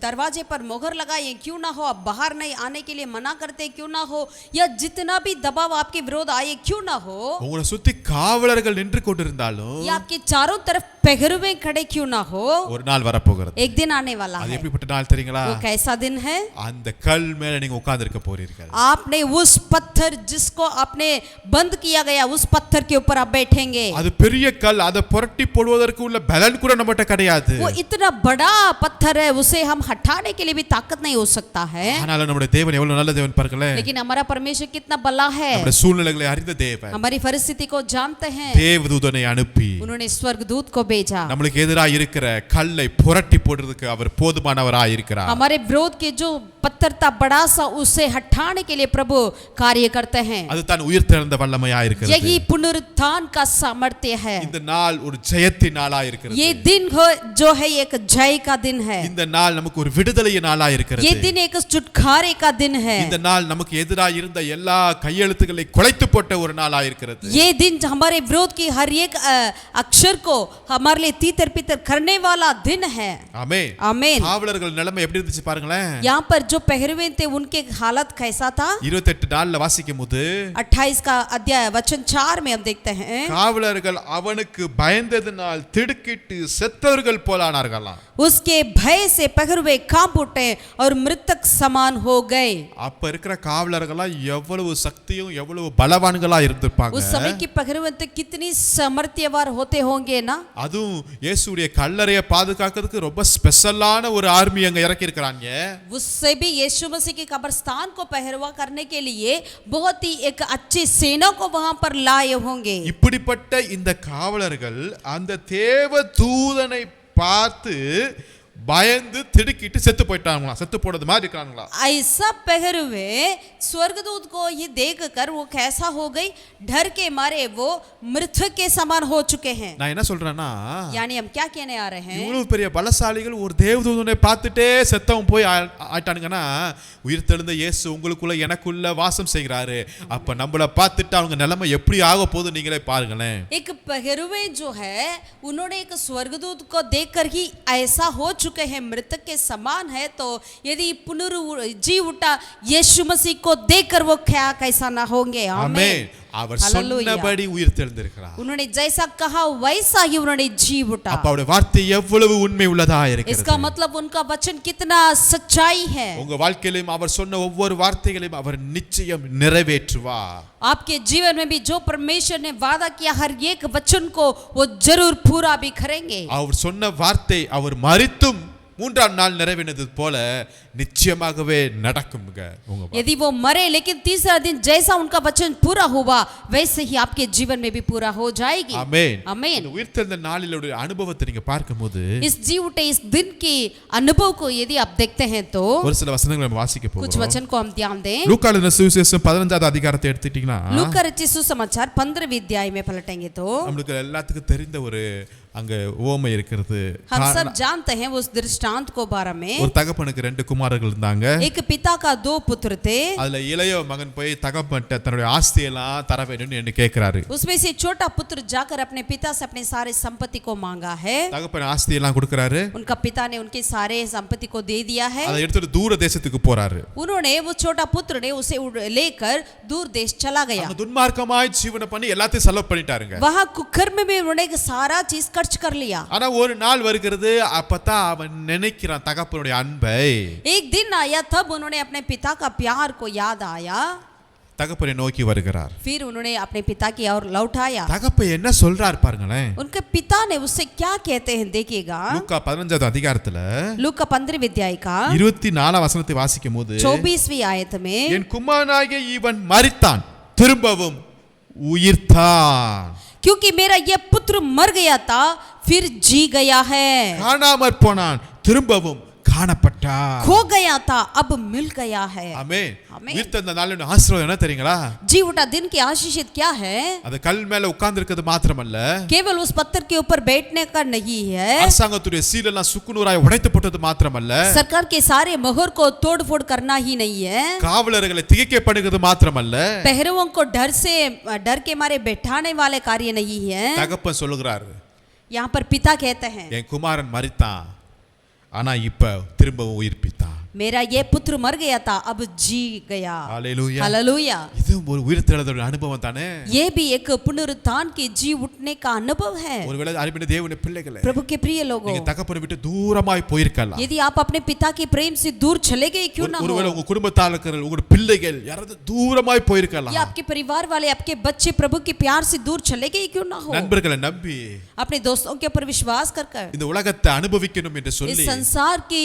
दरवाजे पर मोहर लगाए क्यों ना हो, आप बाहर नहीं आने के लिए मना करते क्यों ना हो, या जितना भी दबाव आपके विरोध आए क्यों ना हो, உங்களை சுத்தி காவலர்கள் நின்று கொண்டிருந்தாலும் या आपके चारों तरफ पहरुए खड़े क्यों ना हो, ஒரு நாள் வரப்போகிறது. एक दिन आने वाला அது है। எப்படிப்பட்ட நாள் தெரியுங்களா? वो कैसा दिन है? அந்த கல் மேல நீங்க உட்கார்ந்து இருக்க போறீர்கள். आपने उस पत्थर जिसको आपने बंद किया गया उस पत्थर के ऊपर आप बैठेंगे। அது பெரிய கல், அதை புரட்டி போடுவதற்கு உள்ள பலன் கூட நம்மட்ட கிடையாது. वो इतना बड़ा पत्थर है, उसे हम हटाने के लिए भी ताकत नहीं हो सकता है। ஆனாலும் நம்முடைய தேவன் எவ்வளவு நல்ல தேவன் பாருங்களேன். लेकिन हमारा परमेश्वर कितना भला है, நம்முடைய சூழ்நிலைகளை அறிந்த தேவன் हमारी परिस्थिति को जानते हैं। தேவதூதனை அனுப்பி उन्होंने स्वर्गदूत को भेजा। நம்மளுக்கு எதிராக இருக்கிற கல்லை புரட்டி போடுறதுக்கு அவர் போதுமானவராய் இருக்கிறார். हमारे विरोध के जो पत्थर था बड़ा सा, उसे हटाने के लिए प्रभु कार्य करते हैं। அது தான் உயிர்த்தெழுந்த வல்லமையாய் இருக்கிறது. यही पुनरुत्थान का सामर्थ्य है। இந்த நாள் ஒரு ஜெயத்தின் நாளாய் இருக்கிறது. ये दिन जो है एक जय का दिन है। இந்த நாள் நமக்கு ஒரு விடுதலையின் நாளாய் இருக்கிறது. ये दिन एक छुटकारे का दिन है। இந்த நாள் நமக்கு எதிராக இருந்த எல்லா கையெழுத்துக்களை குலைத்து போட்ட ஒரு நாளாய் இருக்கிறது. ये दिन हमारे विरोध की हर एक अक्षर को हमारे लिए तीतर पीतर करने वाला दिन है। ஆமென். आमीन। காவலர்கள் நிலைமை எப்படி இருந்துச்சு பாருங்களேன். यहाँ पर जो पहरुए थे उनके हालत कैसा था? 28 நாள்ல வாசிக்கும்போது 28 का अध्याय वचन 4 में हम देखते हैं, காவலர்கள் அவனுக்கு பயந்ததினால் திடுக்கிட்டு செத்தவர்கள் போலானார்களாம். उसके भय से पहरुए कांप उठे और मृतक समान हो गए। அப்ப இருக்கிற காவலர்கள்லாம் எவ்வளவு சக்தியும் எவ்வளவு பலவான்களா இருந்திருப்பாங்க. उस समय की पहरुए तो कितनी सामर्थ्यवान होते होंगे ना। அதுவும் இயேசுடைய கல்லறையை பாதுகாக்கிறதுக்கு ரொம்ப ஸ்பெஷலான ஒரு ஆர்மி அங்க இறக்கி இருக்காங்க. उससे भी यीशु मसीह के कब्रिस्तान को पहरवा करने के लिए बहुत ही एक अच्छी सेना को वहां पर लाए होंगे। இப்படிப்பட்ட இந்த காவலர்கள் அந்த தேவ தூதனை பார்த்து பயந்து திடுக்கிட்டு செத்து போயிட்டாங்களா, செத்து போனது மாதிரி இருக்காங்களா. ऐसा पहरुए स्वर्गदूत को ये देखकर वो कैसा हो गई, डर के मारे वो मृतक के समान हो चुके हैं। நான் என்ன சொல்றேன்னா, यानी हम क्या कहने आ रहे हैं, இவ்வளவு பெரிய பலசாலிகள் ஒரு தேவதூதனை பார்த்துட்டே செத்தவன் போய் ஆயிட்டானுங்கன்னா, உயிர்த்தெழுந்த இயேசு உங்களுக்குள்ள எனக்குள்ள வாசம் செய்கிறாரு. அப்ப நம்மள பார்த்துட்டு அவங்க நிலைமை எப்படி ஆக போகுது நீங்களே பாருங்களேன். एक पहरुए जो है उन्होंने एक स्वर्गदूत को देखकर ही ऐसा हो चुके हैं, मृतक के समान है, तो यदि पुनर्जी उठा यीशु मसीह को देखकर वो क्या कैसा ना होंगे। ஆமென். அவர் சொன்னபடி உயிர்த்தெழுந்திருக்கிறார். उन्होंने जैसा कहा वैसा ही उन्होंने जी उठा। அப்ப அவருடைய வார்த்தை எவ்வளவு உண்மை உள்ளதா இருக்கிறது. इसका मतलब उनका वचन कितना सच्चाई है। உங்க வாழ்க்கையிலும் அவர் சொன்ன ஒவ்வொரு வார்த்தைகளையும் அவர் நிச்சயம் நிறைவேற்றுவார். आपके जीवन में भी जो परमेश्वर ने वादा किया हर एक वचन को वो जरूर पूरा भी करेंगे। அவர் சொன்ன வார்த்தை அவர் மரித்தும் மூன்றாம் நாள் நிறைவேறினது போல நிச்சயமாகவே நடக்கும்ங்க. यदि वो मरे लेकिन तीसरा दिन जैसा उनका वचन पूरा हुआ वैसे ही आपके जीवन में भी पूरा हो जाएगी। ஆமென். आमीन। இந்த உயிர்த்தெழுந்த நாளிலுடைய அனுபவத்தை நீங்க பார்க்கும்போது इस जी उठे इस दिन के अनुभव को यदि आप देखते हैं तो ஒரு சில வசனங்களை நம்ம வாசிக்க कुछ போறோம். वचन को हम ध्यान दें। லூக்கா எழுதின சுவிசேஷம் 15வது அதிகாரத்தை எடுத்துட்டீங்கன்னா लूका रचित सुसमाचार 15वें अध्याय में पलटेंगे तो நமக்கு எல்லாத்துக்கும் தெரிந்த ஒரு அங்க ஓமை இருக்கிறது. हम सब जानते हैं उस दृष्टांत को बारे में। ஒரு தகப்பனுக்கு 2 குமாரர்கள் இருந்தாங்க. एक पिता का 2 पुत्र थे। அதுல இளைய மகன் போய் தகப்பன்ட்ட தன்னுடைய ஆஸ்தியெல்லாம் தர வேண்டும்னு என்ன கேக்குறாரு. उसमें से छोटा पुत्र जाकर अपने पिता से अपने सारे संपत्ति को मांगा है। தகப்பன் ஆஸ்தியெல்லாம் கொடுக்கறாரு. उनका पिता ने उनके सारे संपत्ति को दे दिया है। அதை எடுத்துட்டு தூர தேசத்துக்கு போறாரு. उन्होंने वो छोटा पुत्र ने उसे लेकर दूर देश चला गया। அவங்க துன்மார்க்கமாய் ஜீவனம் பண்ணி எல்லாத்தையும் செலவு பண்ணிட்டாருங்க. वहां कुकर्म में उन्होंने सारा चीज खर्च कर लिया। ஆனா ஒரு நாள் வருகிறது, அப்பதான் அவன் நினைக்கிறான் தகப்பனுடைய அன்பை. एक दिन आया तब उन्होंने अपने पिता का प्यार को याद आया। தகப்பனை நோக்கி வருகிறார். फिर उन्होंने अपने पिता की ओर लौट आया. தகப்பன் என்ன சொல்றார் பாருங்களேன். उनके पिता ने उससे क्या कहते हैं देखिएगा. லூக்கா 15வது அதிகாரத்துல लूका 15वें अध्याय का 24 வசனத்தை வாசிக்கும்போது 24वीं आयत में என் குமாரனாகிய இவன் மரித்தான் திரும்பவும் உயிர்த்தான். क्योंकि मेरा यह पुत्र मर गया था फिर जी गया है. காணாமற் போனான் திரும்பவும் காணப்பட்டான். खो गया था अब मिल गया है. ஆமென். ஆமென். உயிர்த்தெழுந்த நாளின் ஆசீர்வாதம் என்ன தெரியுங்களா? जी उठा दिन की आशीषित क्या है? அது கல் மேல உட்கார்ந்து இருக்கிறது மாத்திரமல்ல, केवल उस पत्थर के ऊपर बैठने का नहीं है. அரசாங்கத்துடைய சீல் எல்லாம் சுக்குநூறாய் உடைத்து போட்டது மாத்திரமல்ல, सरकार के सारे मोहर को तोड़ फोड़ करना ही नहीं है. காவலர்களை திகைக்கப்படுகிறது மாத்திரமல்ல, पहरेवों को डर के मारे बैठाने वाले कार्य नहीं है. தகப்பன் சொல்லுகிறார், यहाँ पर पिता कहते हैं என் குமாரன் மரித்தான் ஆனா இப்ப திரும்பவும் உயிர்ப்பித்தான். मेरा ये पुत्र मर गया था अब जी गया. ஹalleluya. हालेलूया. இது ஒரு உயிர்த்தெழுதலுடைய அனுபவம் தானே. ये भी एक पुनरुत्थान के जी उठने का अनुभव है. ஒருவேளை அருமையான தேவனுடைய பிள்ளைகளே, प्रभु के प्रिय लोगों, நீங்க தகப்பனை விட்டு தூரமாய் போயிருக்கலாம். यदि आप अपने पिता के प्रेम से दूर चले गए क्यों ना हो, ஒருவேளை உங்க குடும்பத்தார்கள் உங்க பிள்ளைகள் யாராவது தூரமாய் போயிருக்கலாம். या आपके परिवार वाले आपके बच्चे प्रभु के प्यार से दूर चले गए क्यों ना हो, நண்பர்களை நம்பி अपने दोस्तों के ऊपर विश्वास कर இந்த உலகத்தை அனுபவிக்கணும் என்று इस சொல்லி संसार की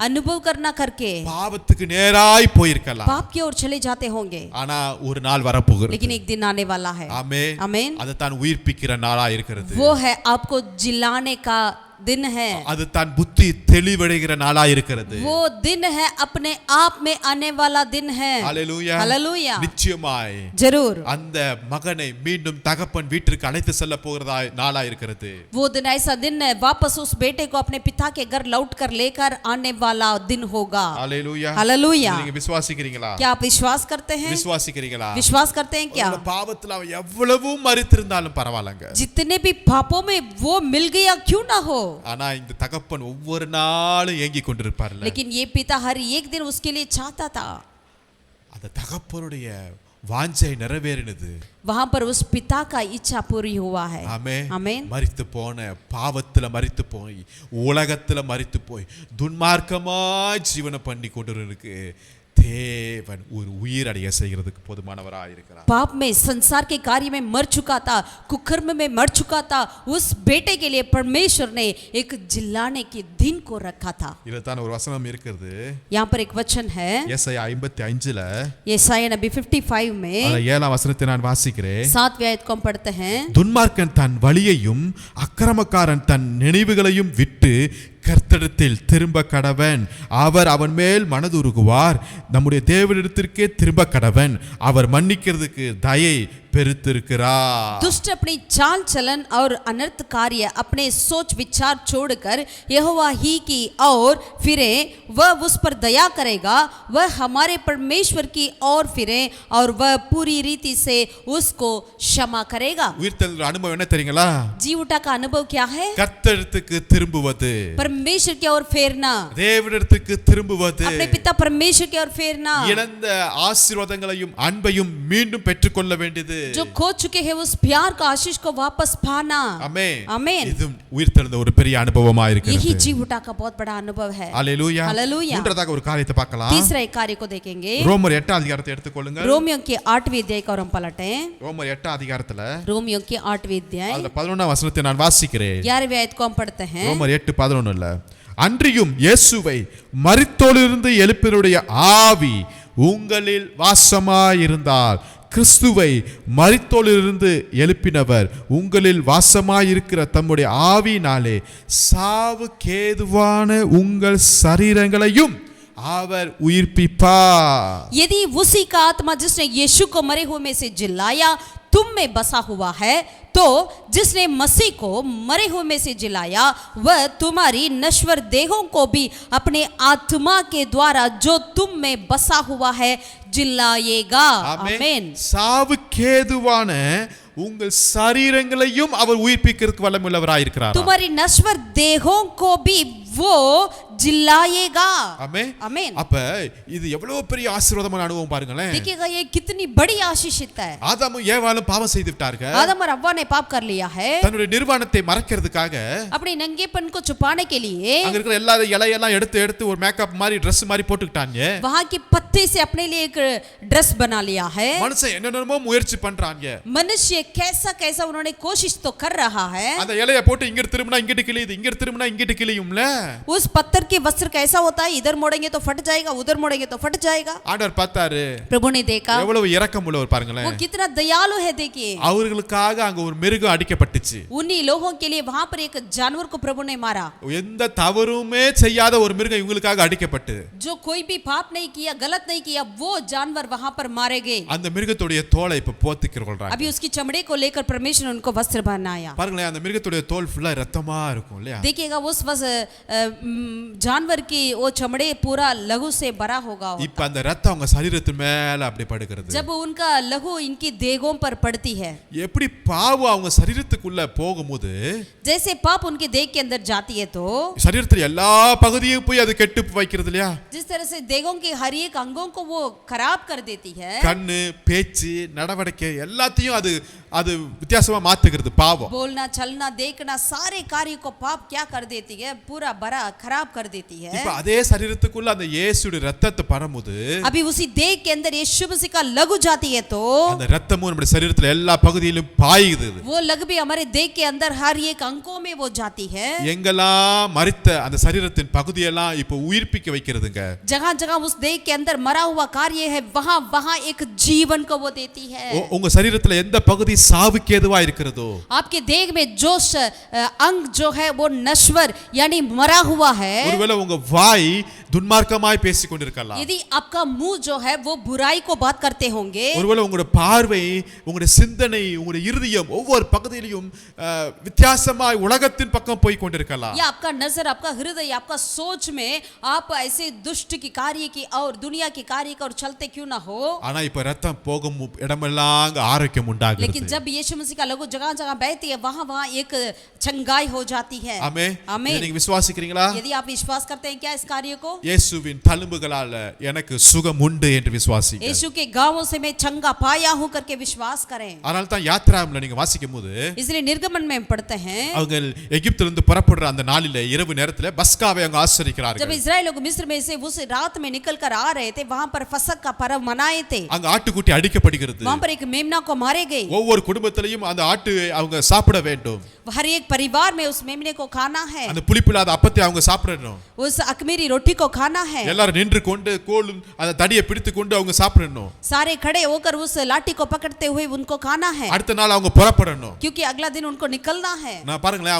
अनुभव करना करके பாவத்துக்கு நேராய் போயிருக்கலாம். पाप की ओर चले जाते होंगे, ஆனா ஒரு நாள் வரப்போகிறது. लेकिन एक दिन आने वाला है. ஆமென். आमीन. அது தான் உயிர்ப்பிக்கிற நாளா இருக்கிறது. वो है आपको जिलाने का दिन है. அது தான் புத்தி தெளிவடைகிற நாளா இருக்கிறது. वो दिन है अपने आप में आने वाला दिन है. ஹalleluya. हालेलूया. நிச்சயமாய் जरूर அந்த மகனை மீண்டும் தகப்பன் வீட்டிற்கு அழைத்து செல்ல போகிறதா நாளா இருக்கிறது. वो दिन ऐसा दिन है वापस उस बेटे को अपने पिता के घर लौट कर लेकर आने वाला दिन होगा. ஹalleluya. हालेलूया. நீங்க விசுவாசிக்கிறீங்களா? क्या आप विश्वास करते हैं? விசுவாசிக்கிறீங்களா? विश्वास करते हैं क्या? ஒருவேளை பாவத்துல அவன் எவ்வளவு மரித்திருந்தாலும் பரவாயில்லைங்க. जितने भी पापों में वो मिल गया क्यों ना हो, ஆனா இந்த தகப்பன் ஒவ்வொரு நாளும் ஏங்கி கொண்டிருப்பார்ல. लेकिन ये पिता हर एक दिन उसके लिए चाहता था. அந்த தகப்பனுடைய வாஞ்சை நிறைவேறினது. वहां पर उस पिता का इच्छा पूरी हुआ है. ஆமென். आमीन. மரித்து போன பாவத்துல மரித்து போய் உலகத்துல மரித்து போய் துன்மார்க்கமாய் ஜீவனை பண்ணி கொண்டிருக்கு தேவன் ஒரு உயிர் அடைய செய்கிறதுக்கு போதுமானவராய் இருக்கிறார். पाप में संसार के कार्य में मर चुका था, कुकर्म में मर चुका था, उस बेटे के लिए परमेश्वर ने एक जिलाने के दिन को रखा था. இதுதான் ஒரு வசனம் இருக்குது. यहाँ पर एक वचन है ஏசாயா 55ல यशायाह नबी 55 में அதுல 7ஆம் வசனத்தை நான் வாசிக்கிறேன். 7वें आयत को हम पढ़ते हैं. துன்மார்க்கன் தன் வழியையும் அக்கிரமக்காரன் தன் நினைவுகளையும் விட்டு கர்த்தரிடத்தில் திரும்ப கடவன், அவர் அவன் மேல் மனதுருகுவார். நம்முடைய தேவனிடத்திற்கே திரும்ப கடவன், அவர் மன்னிக்கிறதுக்கு தயை பெருத்திருக்கிறார். दुष्ट अपनी चाल चलन और अनर्थ कार्य अपने सोच विचार छोड़कर यहोवा ही की ओर फिरे, वह उस पर दया करेगा. वह हमारे परमेश्वर की ओर फिरे और वह पूरी रीति से उसको क्षमा करेगा. உயிர்த்தெழுதல் அனுபவம் என்ன தெரியுங்களா? जी उठा का अनुभव क्या है? கர்த்தரிடத்துக்கு திரும்புவது, परमेश्वर की ओर फेरना, தேவனிடத்துக்கு திரும்புவது, अपने पिता परमेश्वर की ओर फेरना, இழந்த ஆசீர்வாதங்களையும் அன்பையும் மீண்டும் பெற்றுக்கொள்ள வேண்டியது. जो खो चुके हैं उस प्यार का आशीष को वापस पाना. ஆமென். आमीन. இது உயிர்த்தெழுந்த ஒரு பெரிய அனுபவமா यही இருக்கிறது. जी उठा का बहुत बड़ा अनुभव है. ஹalleluya. हालेलूया. மூன்றாவதாக ஒரு காரியத்தை பார்க்கலாம். तीसरा एक कार्य को देखेंगे. ரோமர் 8ஆம் அதிகாரத்தை எடுத்துக்கொள்ளுங்க. रोमियो के 8वें अध्याय को हम पलटें. ரோமர் 8ஆம் அதிகாரத்துல रोमियो के 8वें अध्याय அதுல 11ஆம் வசனத்தை நான் வாசிக்கிறேன். 11वें आयत को हम पढ़ते हैं. ரோமர் 8:11ல அன்றியும் இயேசுவை மரித்தோரிலிருந்து எழுப்பினருடைய ஆவி உங்களில் வாசமாயிருந்தால், கிறிஸ்துவை மரித்தோரிலிருந்து எழுப்பினவர் உங்களில் வாசமாயிருக்கிற தம்முடைய ஆவியினாலே சாவுக்கேதுவான உங்கள் சரீரங்களையும் அவர் உயிர்ப்பிப்பார். यदि उसी का आत्मा जिसने यीशु को मरे हुए में से जिलाया तुम में बसा हुआ है, तो जिसने मसीह को मरे हुए में से जिलाया वह तुम्हारी नश्वर देहों को भी अपने आत्मा के द्वारा जो तुम में बसा हुआ है जिलाएगा. आमीन. சாவுக்கேதுவான உங்கள் சரீரங்களையும் அவர் உயிர்ப்பிக்கிறதுக்கு வல்லமுள்ளவராய் இருக்கிறார். तुम्हारी नश्वर देहों को भी वो चिल्लाएगा। ஆமென். आमीन। அப்ப இது எவ்வளவு பெரிய ஆசீர்வாதமான அனுபவம் பாருங்களேன். देखिएगा ये कितनी बड़ी आशीषित है। ஆதாமும் ஏவாளும் பாவம் செய்து விட்டார்கள். आदम और हव्वा ने पाप कर लिया है। தன்னுடைய நிர்வாணத்தை மறைக்கிறதுக்காக अपने नंगेपन को छुपाने के लिए அங்க இருக்கிற எல்லா இலையெல்லாம் எடுத்து ஒரு மேக்கப் மாதிரி Dress மாதிரி போட்டுக்கிட்டாங்க. वहां की पत्ते से अपने लिए एक ड्रेस बना लिया है। மனுஷன் என்னென்னமோ முயற்சி பண்றாங்க. मनुष्य कैसा कैसा उन्होंने कोशिश तो कर रहा है। அந்த இலைய போட்டு இங்க திரும்பினா இங்கிட்டு கிளியுது, இங்க திரும்பினா இங்கிட்டு கிளியும்ல. उस पत्थर के वस्त्र कैसा होता है, इधर मोड़ेंगे तो फट जाएगा, उधर मोड़ेंगे तो फट जाएगा। ஆண்டவர் பார்த்தாரு. प्रभु ने देखा எவ்வளவு இரக்கம் உள்ளவர் பாருங்களேன். वो कितना दयालु है। देखिए அவர்களுக்காக அங்க ஒரு மிருகம் அடிக்கப்பட்டுச்சு. उन्हीं लोगों के लिए वहां पर एक जानवर को प्रभु ने मारा। எந்த தவறுமே செய்யாத ஒரு மிருகம் இவங்களுக்காக அடிக்கப்பட்டு जो कोई भी पाप नहीं किया, गलत नहीं किया, वो जानवर वहां पर मारे गए। அந்த மிருகத்துடைய தோலை இப்ப போத்திக்கிறோம்ன்றாங்க. अभी उसकी चमड़े को लेकर परमेश्वर उनको वस्त्र बनाया। பாருங்களேன் அந்த மிருகத்துடைய தோல் ஃபுல்லா ரத்தமா இருக்கும் இல்லையா? देखिएगा उस जानवर की वो चमड़े पूरा लहू से भरा होगा। இப்ப அந்த ரத்தம் அவங்க சரீரத்து மேல அப்படி படுகிறது. जब उनका लहू इनकी देहों पर पड़ती है, எப்படி பாவம் அவங்க சரீரத்துக்குள்ள போகும்போது जैसे पाप उनके देह के अंदर जाती है तो சரீரத்துல எல்லா பகுதியும் போய் அது கெட்டு வைக்கிறது இல்லையா? जिस तरह से देहों के हर एक अंगों को वो खराब कर देती है। கண்ணு, பேச்சு, நடவடிக்கை எல்லாத்தையும் அது அது வித்தியாசமா மாத்துகிறது பாவம். बोलना, चलना, देखना, सारे कार्य को पाप क्या कर देती है, पूरा बड़ा खराब कर देती है। இப்ப அதே சரீரத்துக்குள்ள அந்த இயேசுடைய ரத்தத்தை பரமுது अभी उसी देह के अंदर यीशु मसीह का लहू जाती है तो அந்த ரத்தமும் நம்முடைய சரீரத்துல எல்லா பகுதியிலும் பாயுது. वो लहू भी हमारे देह के अंदर हर एक अंगों में वो जाती है। எங்கெல்லாம் மரித்த அந்த சரீரத்தின் பகுதியெல்லாம் இப்ப உயிர்ப்பிக்க வைக்கிறதுங்க. जगह जगह उस देह के अंदर मरा हुआ कार्य है, वहां वहां एक जीवन को वो देती है। உங்க சரீரத்துல எந்த பகுதி சாவுக்கு ஏதுவா இருக்கிறதோ, आपके देह में जो अंग जो है वो नश्वर यानी मरा हुआ है। ஒருவேளை உங்க வாய் துன்மார்க்கமாய் பேசிக் கொண்டிருக்கலாம். यदि आपका मुंह जो है वो बुराई को बात करते होंगे, ஒருவேளை உங்களுடைய பார்வை, உங்களுடைய சிந்தனை, உங்களுடைய இருதயம் ஒவ்வொரு பகுதியிலும் வித்தியாசமாய் உலகத்தின் பக்கம் போய் கொண்டிருக்கலாம். या आपका नजर, आपका हृदय, आपका सोच में आप ऐसे दुष्ट की कार्य की और दुनिया की कार्य का और चलते क्यों ना हो। ஆனா இப்ப ரத்தம் போகும் இடமெல்லாம் ஆரோக்கியம் உண்டாகிறது. लेकिन जब यीशु मसीह का लहू जगह जगह बहती है, वहां वहां एक चंगाई हो जाती है। ஆமென். आमीन। நீங்க விசுவாசிக்கிறீங்களா? यदि आप विश्वास करते हैं क्या इस कार्य को? இயேசுவின் தழும்புகளால எனக்கு சுகம் உண்டு என்று விசுவாசிங்க. यीशु के गांवों से मैं चंगा पाया हूं करके विश्वास करें। அதனால தான் யாத்ராம்ல நீங்க வாசிக்கும்போது इसलिए निर्गमन में पढ़ते हैं, அவங்க எகிப்திலிருந்து புறப்படுற அந்த நாளிலே இரவு நேரத்துல பஸ்காவை அவங்க जब ஆசரிக்கிறார்கள். इस्राएल लोग मिस्र में से उस रात में निकल कर आ रहे थे, वहां पर फसक का पर्व मनाए थे। அங்க ஆட்டுக்குட்டி அடிக்கப்படுகிறது. वहां पर एक मेमना को मारे गए। ஒவ்வொரு குடும்பத்திலையும் அந்த ஆட்டு அவங்க சாப்பிட வேண்டும். हर एक परिवार में उस मेमने को खाना है, அந்த புளிப்பில்லாத அப்பத்தை அவங்க சாப்பிடணும். उस अखमीरी रोटी को खाना है। எல்லாரும் நின்று கொண்டு கோலும் அந்த தடியை பிடித்து கொண்டு அவங்க சாப்பிடணும். सारे खड़े होकर उस लाठी को पकड़ते हुए उनको खाना है, அடுத்த நாள் அவங்க புறப்படணும். क्योंकि अगला दिन उनको निकलना है। நான் பாருங்களேன்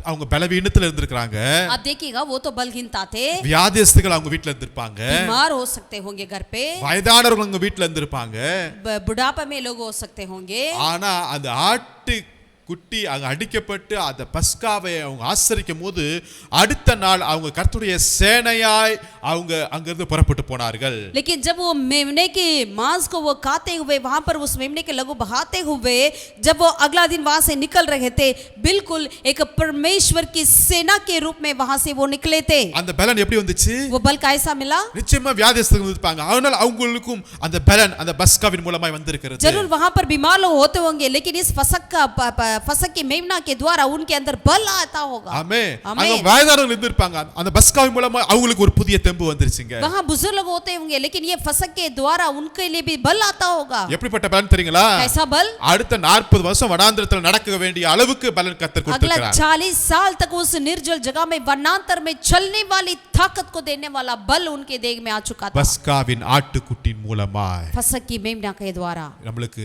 அவங்க பலவீனத்துல இருந்திருக்காங்க. आप देखिएगा वो तो बलहीनता थे, வியாதிஸ்தர்கள் அவங்க வீட்ல இருந்திருப்பாங்க. बीमार हो सकते होंगे घर पे, வயதானவர்கள் அவங்க வீட்ல இருந்திருப்பாங்க. बुढ़ापे में लोग हो सकते होंगे। ஆனா அந்த ஆட்டு குட்டி அங்க அடிக்கப்பட்டு அந்த பஸ்காவை அவங்க ஆசரிக்கும் போது அடுத்த நாள் அவங்க கர்த்தருடைய சேனையாய் அவங்க அங்கிருந்து புறப்பட்டு போனார்கள். लेकिन जब वो मेमने के मांस को वो खाते हुए वहां पर उस मेमने के लहू बहाते हुए जब वो अगला दिन वहां से निकल रहे थे, बिल्कुल एक परमेश्वर की सेना के रूप में वहां से वो निकले थे। அந்த பலன் எப்படி வந்துச்சு? वो बल कैसा मिला? நிச்சயமா வியாதிஸ்தர்கள் இருப்பாங்க. அதனால அவங்களுக்கும் அந்த பலன் அந்த பஸ்காவின் மூலமாய் வந்திருக்கிறது. जरूर वहां पर बीमार लोग होते होंगे, लेकिन इस फसक की मेमना के द्वारा उनके अंदर बल आता होगा। ஆமென். அங்க வயதானவர்கள் இருந்திருப்பாங்க. அந்த பஸ்காவின் மூலமா அவங்களுக்கு ஒரு புதிய தெம்பு வந்துருச்சுங்க. वहां बुजुर्ग लोग होते होंगे, लेकिन ये फसक के द्वारा उनके लिए भी बल आता होगा। எப்படிப்பட்ட பலன் தெரியுங்களா? कैसा बल? அடுத்த 40 வருஷம் வனாந்திரத்துல நடக்க வேண்டிய அளவுக்கு பலன் கர்த்தர் अगला கொடுத்திருக்கிறார். 40 साल तक उस निर्जल जगह में वनांतर में चलने वाली ताकत को देने वाला बल उनके देह में आ चुका था। பஸ்காவின் ஆட்டுக்குட்டின் மூலமாய் फसक की मेमना के द्वारा நம்மளுக்கு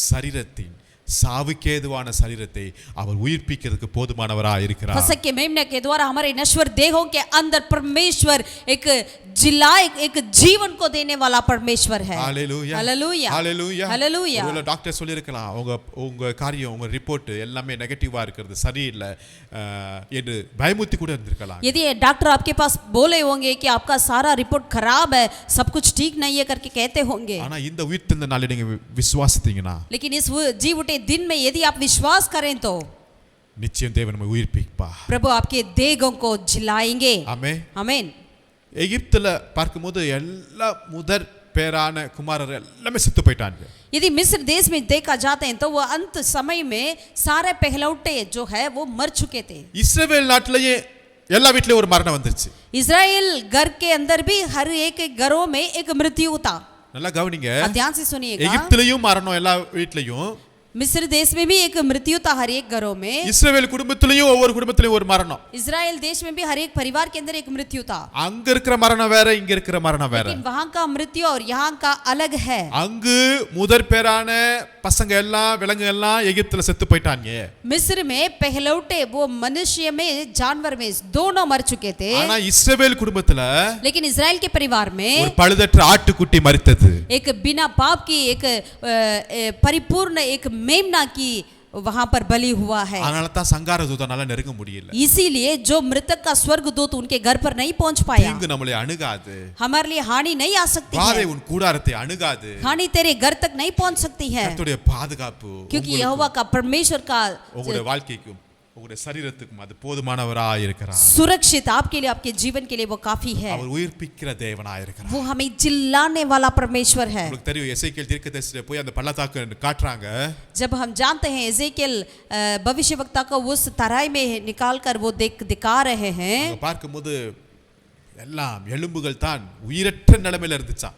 சரீரத்தின் சாவுக்கேதுவான சரீரத்தை அவர் உயிர்ப்பிக்கிறதுக்கு போதுமானவராய் இருக்கிறார். फसक के मेमने के द्वारा हमारे नश्वर देहों के अंदर परमेश्वर एक जीवन को देने वाला परमेश्वर है। ஹalleluya हालेलुया ஹalleluya हालेलुया। ஒருவேளை டாக்டர் சொல்லிருக்கலாம் உங்க காரியம் உங்க ரிப்போர்ட் எல்லாமே நெகட்டிவா இருக்குது, சரியில்லை என்று பயமுறுத்தி கூட இருந்திருக்கலாம். यदि डॉक्टर आपके पास बोले होंगे कि आपका सारा रिपोर्ट खराब है, सब कुछ ठीक नहीं है करके कहते होंगे, ஆனா இந்த உயிர்த்தெழுந்த நாளில் நீங்க விசுவாசித்தீங்கன்னா, लेकिन इस जी उठे दिन में यदि आप विश्वास करें तो நிச்சயம் தேவன் நம்மை உயிர்ப்பிப்பார். प्रभु आपके देहों को जिलाएंगे. ஆமென். आमीन. எகிப்துல பார்க்கும்போது எல்லா முதற் பேரான குமாரர் எல்லாமே செத்து போயிட்டாங்க. यदि मिस्र देश में देखा जाते हैं तो वो अंत समय में सारे पहलौटे जो है वो मर चुके थे. இஸ்ரவேல் நாட்டிலேயே எல்லா வீட்லயும் ஒரு மரணம் வந்துருச்சு. इजराइल घर के अंदर भी हर एक घरों में एक मृत्यु था. நல்லா கவனிங்க. ध्यान से सुनिएगा. எகிப்திலேயும் மரணம் எல்லா வீட்லயும். मिस्र देश में भी एक मृत्यु था हर एक घरों में. இஸ்ரவேல் குடும்பத்திலேயும் ஒவ்வொரு குடும்பத்திலேயும் ஒரு மரணம். इजराइल देश में भी हर एक परिवार के अंदर एक मृत्यु था. அங்க இருக்கிற மரணம் வேற, இங்க இருக்கிற மரணம் வேற. लेकिन वहां का मृत्यु और यहाँ का अलग है. அங்கு முதற் பேரான பசங்க எல்லாம் விலங்கு எல்லாம் எகிப்துல செத்து போயிட்டாங்க. मिस्र में पहलौटे वो मनुष्य में जानवर में दोनों मर चुके थे. ஆனா இஸ்ரவேல் குடும்பத்துல लेकिन इजराइल के परिवार में ஒரு பழுதற்ற ஆட்டுக்குட்டி மரித்தது. एक बिना पाप की एक परिपूर्ण एक मेमना की वहां पर बलि हुआ है. அதனால தான் சங்கார தூதனால நெருங்க முடியல. इसीलिए जो मृतक का स्वर्गदूत उनके घर पर नहीं पहुंच पाया. தீங்கு நம்மளை அணுகாது. हमारे लिए हानि नहीं आ सकती வாதை है. உன் கூடாரத்தை அணுகாது. हानि तेरे घर तक नहीं पहुंच सकती है. கர்த்தருடைய பாதுகாப்பு क्योंकि यहोवा का परमेश्वर का உங்களுடைய வாழ்க்கைக்கும் உங்களுடைய சரீரத்துக்கும் அது போதுமானவராய் இருக்கிறார். सुरक्षित आपके लिए आपके जीवन के लिए वो काफी है. அவர் உயிர்ப்பிக்கிற தேவனாய் இருக்கிறார். वो हमें जिलाने वाला परमेश्वर है. உங்களுக்கு தெரியும் எசேக்கியேல் தீர்க்கதரிசியில போய் அந்த பள்ளத்தாக்கு காட்டுறாங்க. जब हम जानते हैं एजेकियल भविष्यवक्ता को उस तराई में निकाल कर वो दिखा रहे हैं. அங்க பார்க்கும்போது எல்லாம் எலும்புகள் தான் உயிரற்ற நிலைமையில இருந்துச்சா.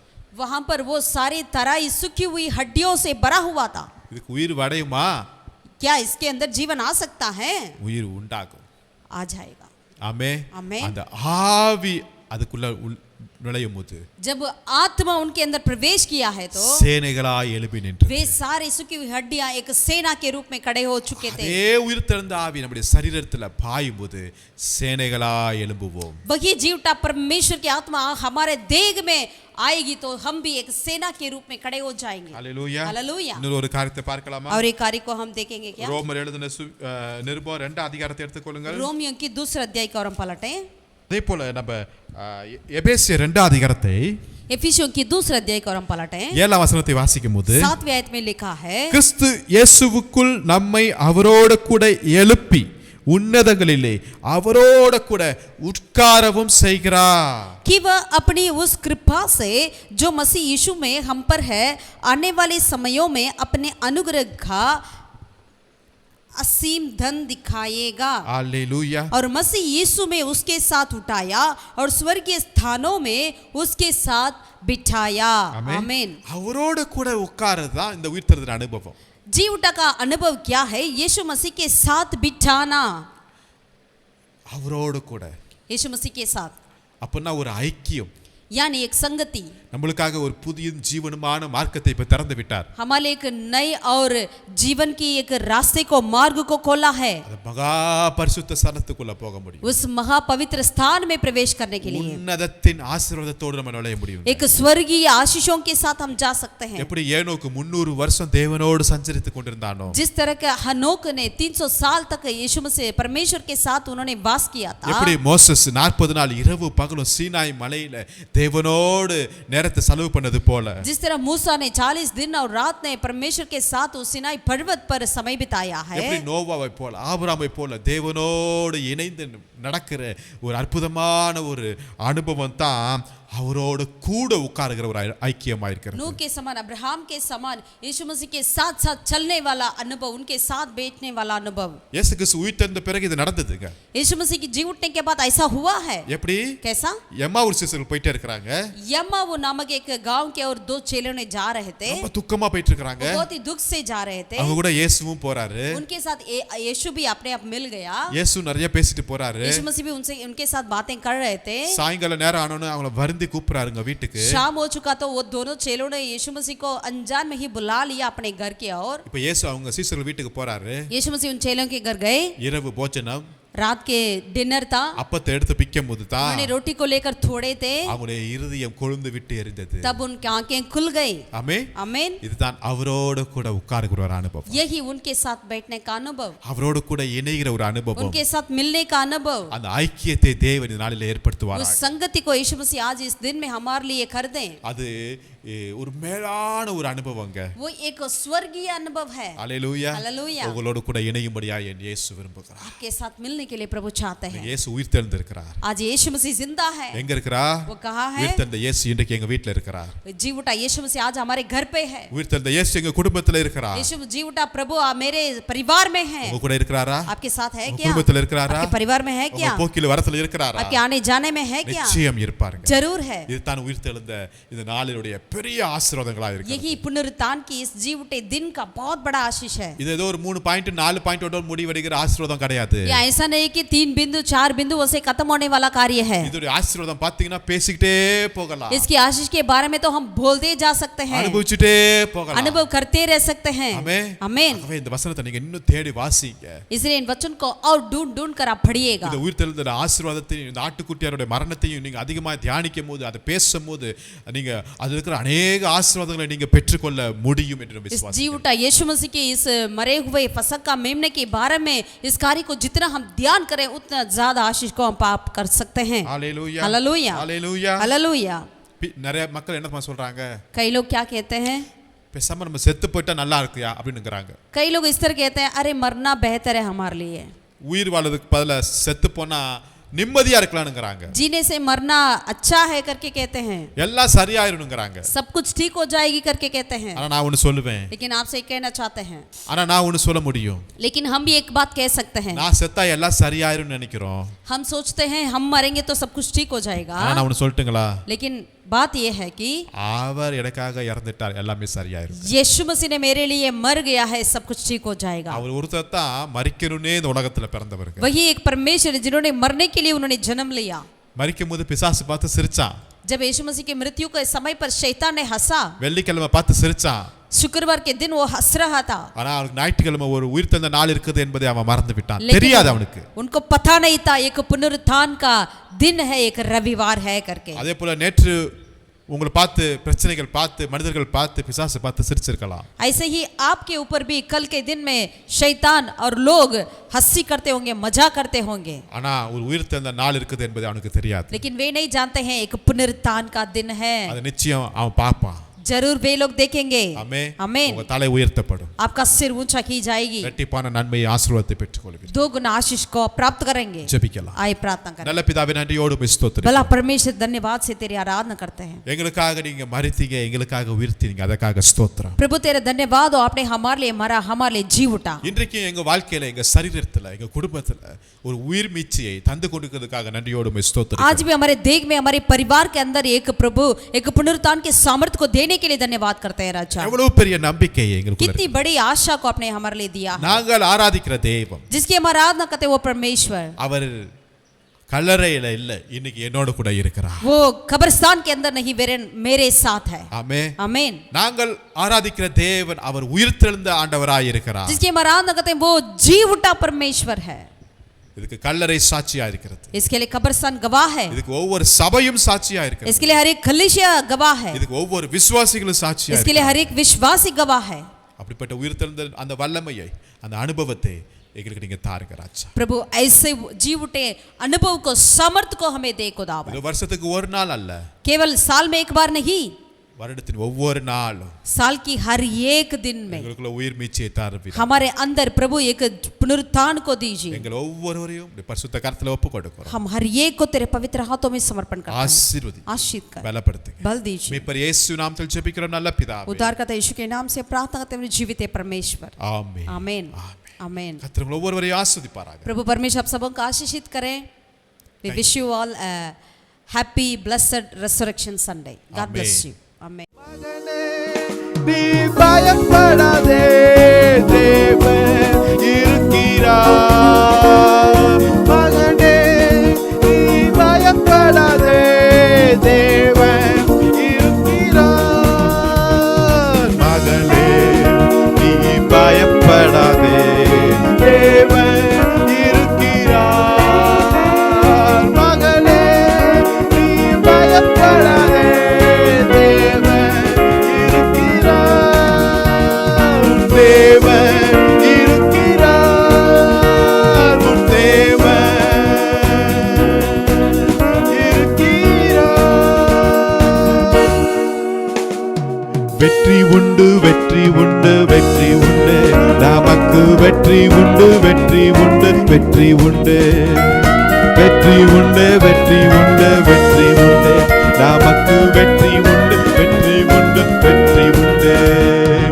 वहां पर वो सारी तराई सूखी हुई हड्डियों से भरा हुआ था. இதுக்கு உயிர் வடையுமா? क्या इसके अंदर जीवन आ सकता है? உயிர் உண்டாகும். आ जाएगा. ஆமென். ஆமென். அந்த ஆவி அதுக்குள்ள நுழையும் போது जब आत्मा उनके अंदर प्रवेश किया है तो சேனைகளாய் எழுப்பி நின்று वे सारी सूखी हुई हड्डियां एक सेना के रूप में खड़े हो चुके थे. அதே உயிர் தெழுந்த ஆவி நம்முடைய சரீரத்துல பாயும் போது சேனைகளாய் எழும்புவோம். वही जीवटा परमेश्वर की आत्मा हमारे देह में आएगी तो हम भी एक सेना के रूप में खड़े हो जाएंगे. ஹல்லேலூயா. हालेलूया. இன்னொரு ஒரு காரியத்தை பார்க்கலாமா? और एक कार्य को हम देखेंगे क्या? ரோமர் எழுதின நிருபம் 2 அதிகாரத்தை எடுத்துக்கொள்ளுங்கள். रोमियो की दूसरा अध्याय को हम पलटें. அதே போல நம்ம எபேசியர் 2 அதிகாரத்தை एफिसियों की दूसरा अध्याय को हम पलटें. 7 வசனத்தை வாசிக்கும்போது 7वें आयत में लिखा है, கிறிஸ்து இயேசுவுக்குள் நம்மை அவரோடு கூட எழுப்பி உன்னதங்களிலே அவரோடு கூட உட்காரவும் செய்கிறார். कि वह अपनी उस कृपा से जो मसीह यीशु में हम पर है आने वाले समयों में अपने अनुग्रह का असीम धन दिखाएगा. हालेलूया. और मसीह यीशु में उसके साथ उठाया और स्वर्गीय स्थानों में उसके साथ बिठाया. आमीन. அவரோடு கூட உட்கார்றது தான் இந்த உயிர்த்தெழுதல் அனுபவம். जीवटा का अनुभव क्या है? यीशु मसीह के साथ बिठाना. அவரோடு கூட यीशु मसीह के साथ அப்பனா ஒரு ஐக்கியம், यानी एक संगति. நம்மளுக்காக ஒரு புதிய ஜீவனமான மார்க்கத்தை இப்ப திறந்து விட்டார். हमारे एक नए और जीवन की एक रास्ते को मार्ग को खोला है. அது மகா பரிசுத்த ஸ்தானத்துக்குள்ள போக முடியும். उस महापवित्र स्थान में प्रवेश करने के लिए உன்னதத்தின் ஆசீர்வாதத்தோடு நம்ம நுழைய முடியும். एक स्वर्गीय आशीषों के साथ हम जा सकते हैं. எப்படி ஏனோக்கு 300 வருஷம் தேவனோடு சஞ்சரித்துக் கொண்டிருந்தானோ, जिस तरह के हनोक ने 300 साल तक यीशु मसीह परमेश्वर के साथ उन्होंने वास किया था. எப்படி மோசஸ் 40 நாள் இரவு பகலும் சீனாய் மலையில தேவனோடு நேரத்தை செலவு பண்ணது போல, जिस तरह मूसा ने 40 दिन और रात ने परमेश्वर के साथ उस सिनाई पर्वत पर समय बिताया है. எப்படி நோவாவை போல ஆபிரகாமை போல தேவனோடு இணைந்து நடக்கிற ஒரு அற்புதமான ஒரு அனுபவம் தான் அவரோடு கூட உட்காருகிற ஒரு ஐக்கியமா இருக்கிறது. नूह के समान, अब्राहम के समान यीशु मसीह के साथ साथ चलने वाला अनुभव, उनके साथ बैठने वाला अनुभव. இயேசு கிறிஸ்து உயிர்த்தெழுந்த பிறகு இது நடந்ததுங்க. यीशु मसीह की जी उठने के बाद ऐसा हुआ है. எப்படி? कैसा? எம்மாவூர் சீசர்கள் போயிட்டே இருக்காங்க. यम्मावू नामक एक गांव के और दो चेलों ने जा रहे थे. ரொம்ப துக்கமா போயிட்டு இருக்காங்க. बहुत ही दुख से जा रहे थे. அவங்க கூட இயேசுவும் போறாரு. उनके साथ यीशु भी अपने आप मिल गया. இயேசு நிறைய பேசிட்டு போறாரு. यीशु मसीह भी उनके साथ बातें कर रहे थे. சாயங்கால நேரம் ஆனோனே அவங்கள வருந்தி கூப்பிடுறாருங்க வீட்டுக்கு. शाम हो चुका तो वो दोनों चेलों ने यीशु मसीह को अनजान में ही बुला लिया अपने घर की ओर. இப்ப இயேசு அவங்க சீசர்கள் வீட்டுக்கு போறாரு. यीशु मसीह उन चेलों के घर गए. இரவு போஜனம், रात के डिनर था, அப்பத்தை எடுத்து பிக்கும் போது தான் उन्होंने रोटी को लेकर थोड़े थे, அவங்களுடைய இருதயம் கொழுந்து விட்டு எரிந்தது. तब उनकी आंखें खुल गई. ஆமென். आमीन. இதுதான் அவரோடு கூட உட்காருகிற ஒரு அனுபவம். यही उनके साथ बैठने का अनुभव, அவரோடு கூட இணைகிற ஒரு அனுபவம். उनके साथ मिलने का अनुभव. அந்த ஐக்கியத்தை தேவன் இந்த நாளில் ஏற்படுத்துவார். उस संगति को यीशु मसीह आज इस दिन में हमारे लिए कर दें. அது ஒரு மேலான ஒரு அனுபவங்க. वो एक स्वर्गीय अनुभव है. ஹalleluya. हालेलुया. உங்களோடு கூட இணையும்படியா என் இயேசு விரும்புகிறார். आपके साथ मिलने के लिए प्रभु चाहते हैं. இயேசு உயிர்த்தெழுந்திருக்கிறார். आज यीशु मसीह जिंदा है. எங்க இருக்கிறார்? वो कहाँ है? உயிர்த்தெழுந்த இயேசு இன்றைக்கு எங்க வீட்ல இருக்கிறார். जी उठा यीशु मसीह आज हमारे घर पे है. உயிர்த்தெழுந்த இயேசு எங்க குடும்பத்துல இருக்கிறார். यीशु जी उठा प्रभु मेरे परिवार में है. உங்க கூட இருக்கிறாரா? आपके साथ है உங்க क्या? குடும்பத்துல இருக்கிறாரா? आपके परिवार में है உங்க क्या? போக்கில வரத்துல இருக்கிறாரா? आपके आने जाने में है क्या? நிச்சயம் இருப்பாருங்க. जरूर है. இது தான் உயிர்த்தெழுந்த இந்த நாளினுடைய பெரிய ஆசீர்வாதங்களா இருக்கு. यही पुनरुत्थान की इस जी उठे दिन का बहुत बड़ा आशीष है. இது ஏதோ ஒரு 3 பாயிண்ட் 4 பாயிண்டோட முடிவடைகிற ஆசீர்வாதம் கிடையாது. ये ऐसा नहीं कि 3 बिंदु 4 बिंदु से खत्म होने वाला कार्य है. இதோட ஆசீர்வாதம் பாத்தீங்கன்னா பேசிக்கிட்டே போகலாம். इसकी आशीष के बारे में तो हम बोलते जा सकते हैं, அனுபவிச்சிட்டே போகலாம். अनुभव करते रह सकते हैं. ஆமென். आमीन. ஆகவே இந்த வசனத்தை நீங்க இன்னும் தேடி வாசிங்க. इसलिए इन वचन को और ढूंढ ढूंढ कर आप पढ़िएगा. இந்த உயிர்த்தெழுந்த ஆசீர்வாதத்தையும் இந்த ஆட்டுக்குட்டியாருடைய மரணத்தையும் நீங்க அதிகமாக தியானிக்கும் போது அதை பேசும்போது நீங்க அதுல இருக்கிற अनेक ஆசீர்வாதங்களை நீங்க பெற்றுக்கொள்ள முடியும் என்று इस விசுவாசிக்கிறேன். जी उठा यीशु मसीह के इस मरे हुए फसह मेमने के बारे में इस कार्य को जितना हम ध्यान करें उतना ज्यादा आशीष को हम प्राप्त कर सकते हैं. हालेलुया. हालेलुया. हालेलुया. हालेलुया. நிறைய மக்கள் என்ன சொல்றாங்க? कई लोग क्या कहते हैं? பேசாம நம்ம செத்து போயிட்டா நல்லா இருக்குயா அப்படினுங்கறாங்க. कई लोग इस तरह कहते हैं, अरे मरना बेहतर है हमारे लिए. உயிர் வாழ்றதுக்கு பதிலா செத்து போனா நிம்மதியா இருக்கலாம்ங்கறாங்க. जीने से मरना अच्छा है करके कहते हैं. எல்லாம் சரியாயிரும்ங்கறாங்க. सब कुछ ठीक हो जाएगी करके कहते हैं. ஆனா நான் ஒன்னு சொல்லுவேன். लेकिन आपसे एक कहना चाहते हैं. ஆனா நான் ஒன்னு சொல்ல முடியும். लेकिन हम भी एक बात कह सकते हैं. நான் செத்தா எல்லாம் சரியாயிரும்னு நினைக்கிறோம். हम सोचते हैं हम मरेंगे तो सब कुछ ठीक हो जाएगा. ஆனா நான் ஒன்னு சொல்லட்டுங்களா? लेकिन बात यह है कि அவர் எனக்காக இறந்துட்டார், எல்லாமே சரியாயிரும். यीशु मसीह ने मेरे लिए मर गया है, सब कुछ ठीक हो जाएगा. அவர் ஒருத்தர் தான் மரிக்கணும்னே இந்த உலகத்துல பிறந்தவருங்க. वही एक परमेश्वर है जिन्होंने मरने के लिए उन्होंने जन्म लिया. மரிக்கும்போது பிசாசு பார்த்து சிரிச்சான். जब यीशु मसीह की मृत्यु के समय पर शैतान ने हंसा, வெள்ளிக்கிழமை பார்த்து சிரிச்சான். शुक्रवार के दिन वो हंस रहा था. ஆனா அவனுக்கு ஞாயிற்றுக்கிழமை ஒரு உயிர்த்தெழுந்த நாள் இருக்குது என்பதை அவன் மறந்து விட்டான். தெரியாது அவனுக்கு. उनको पता नहीं था एक पुनरुत्थान का दिन है, एक रविवार है करके. அதே போல நேற்று உங்களை பார்த்து பிரச்சனைகள் பார்த்து மனிதர்கள் பார்த்து பிசாசு பார்த்து சிரிச்சிருக்கலாம். ऐसे ही आपके ऊपर भी कल के दिन में शैतान और लोग हंसी करते होंगे, मजाक करते होंगे. ஆனா ஒரு உயிர்த்தெழுந்த நாள் இருக்குது என்பது அவனுக்கு தெரியாது. लेकिन वे नहीं जानते हैं एक पुनरुत्थान का दिन है. அது நிச்சயம் அவன் பார்ப்பான். जरूर वे लोग देखेंगे. ஆமென். आमीन. உங்க தலை உயர்த்தப்படும். आपका सिर ऊंचा की जाएगी. இரட்டிப்பான நன்மையை ஆசீர்வாதத்தை பெற்றுக்கொள்வீர்கள். 2 गुना आशीष को प्राप्त करेंगे. ஜெபிக்கலாம். आए प्रार्थना करें. நல்ல பிதாவே நன்றியோடு ஸ்தோத்திரம். भला परमेश्वर धन्यवाद से तेरी आराधना करते हैं. எங்களுக்காக நீங்க மரித்தீங்க, எங்களுக்காக உயிர்த்தீங்க, அதற்காக ஸ்தோத்திரம். प्रभु तेरा धन्यवाद हो, आपने हमारे लिए मरा, हमारे लिए जी उठा. இன்றைக்கு எங்க வாழ்க்கையில எங்க சரீரத்துல எங்க குடும்பத்துல ஒரு உயிர் மீட்சியை தந்து கொண்டிருக்கிறதுக்காக நன்றியோடு ஸ்தோத்திரம். आज भी हमारे देह में हमारे परिवार के अंदर एक प्रभु एक पुनरुत्थान के सामर्थ्य को देने के लिए धन्यवाद करते हैं राजा. எவ்வளவு பெரிய நம்பிக்கை எங்களுக்கு. कितनी बड़ी आशा को आपने हमारे लिए दिया है. நாங்கள் ஆராதிக்கிற தெய்வம், जिसकी हम आराधना करते हैं वो परमेश्वर, அவர் கல்லறையில இல்ல, இன்னைக்கு என்னோட கூட இருக்கிறார். वो कब्रिस्तान के अंदर नहीं मेरे साथ है. ஆமென். आमीन. நாங்கள் ஆராதிக்கிற தேவன் அவர் உயிர்த்தெழுந்த ஆண்டவராய் இருக்கிறார். जिसकी हम आराधना करते हैं वो जी उठा परमेश्वर है. இதுக்கு கல்லறை சாட்சியா இருக்கிறது. इसके लिए कब्रिस्तान गवाह है. இதுக்கு ஒவ்வொரு சபையும் சாட்சியா இருக்கிறது. इसके लिए हर एक कलीसिया गवाह है. இதுக்கு ஒவ்வொரு விசுவாசிகளும் சாட்சியா इसके लिए हर एक विश्वासी गवाह है. அப்படிப்பட்ட உயிர்த்தெழுந்த அந்த வல்லமையை அந்த அனுபவத்தை எங்களுக்கு நீங்க தாருங்க ராஜா. प्रभु ऐसे जी उठे अनुभव को सामर्थ्य को हमें दे खुदावंद. இது வருஷத்துக்கு ஒரு நாள் அல்ல, केवल साल में एक बार नहीं, வருடத்தின் ஒவ்வொரு நாளும் साल की हर एक दिन में எங்களுக்குள்ள உயிர் மீட்சியை தாருவீர். हमारे अंदर प्रभु एक पुनरुत्थान को दीजिए. எங்கள் ஒவ்வொருவரையும் பரிசுத்த கரத்துல ஒப்பு கொடுக்கிறோம். हम हर एक को तेरे पवित्र हाथों में समर्पण करते हैं. ஆசீர்வதி, आशीष कर, பலப்படுத்துங்க. बल दीजिए. மீட்பர் இயேசு நாமத்தில் ஜெபிக்கிறோம் நல்ல பிதாவே. उद्धारकर्ता यीशु के नाम से प्रार्थना करते हैं जीवित परमेश्वर. ஆமென். आमीन. आमीन. கர்த்தர் உங்களை ஒவ்வொருவரையும் ஆசீர்வதிப்பாராக. प्रभु परमेश्वर आप सबों को आशीषित करें. We wish you all a happy blessed resurrection Sunday. God bless you. Amen. நீ பயப்படாதே, தேவன் இருக்கிறார். மகனே நீ பயப்படாதே, தேவன் இருக்கிறார். மகனே நீ பயப்படாதே, தேவன் இருக்கிறார். வெற்றி உண்டு வெற்றி உண்டு வெற்றி உண்டு நமக்கு வெற்றி உண்டு வெற்றி உண்டு வெற்றி உண்டு வெற்றி உண்டு வெற்றி உண்டு வெற்றி உண்டு நமக்கு வெற்றி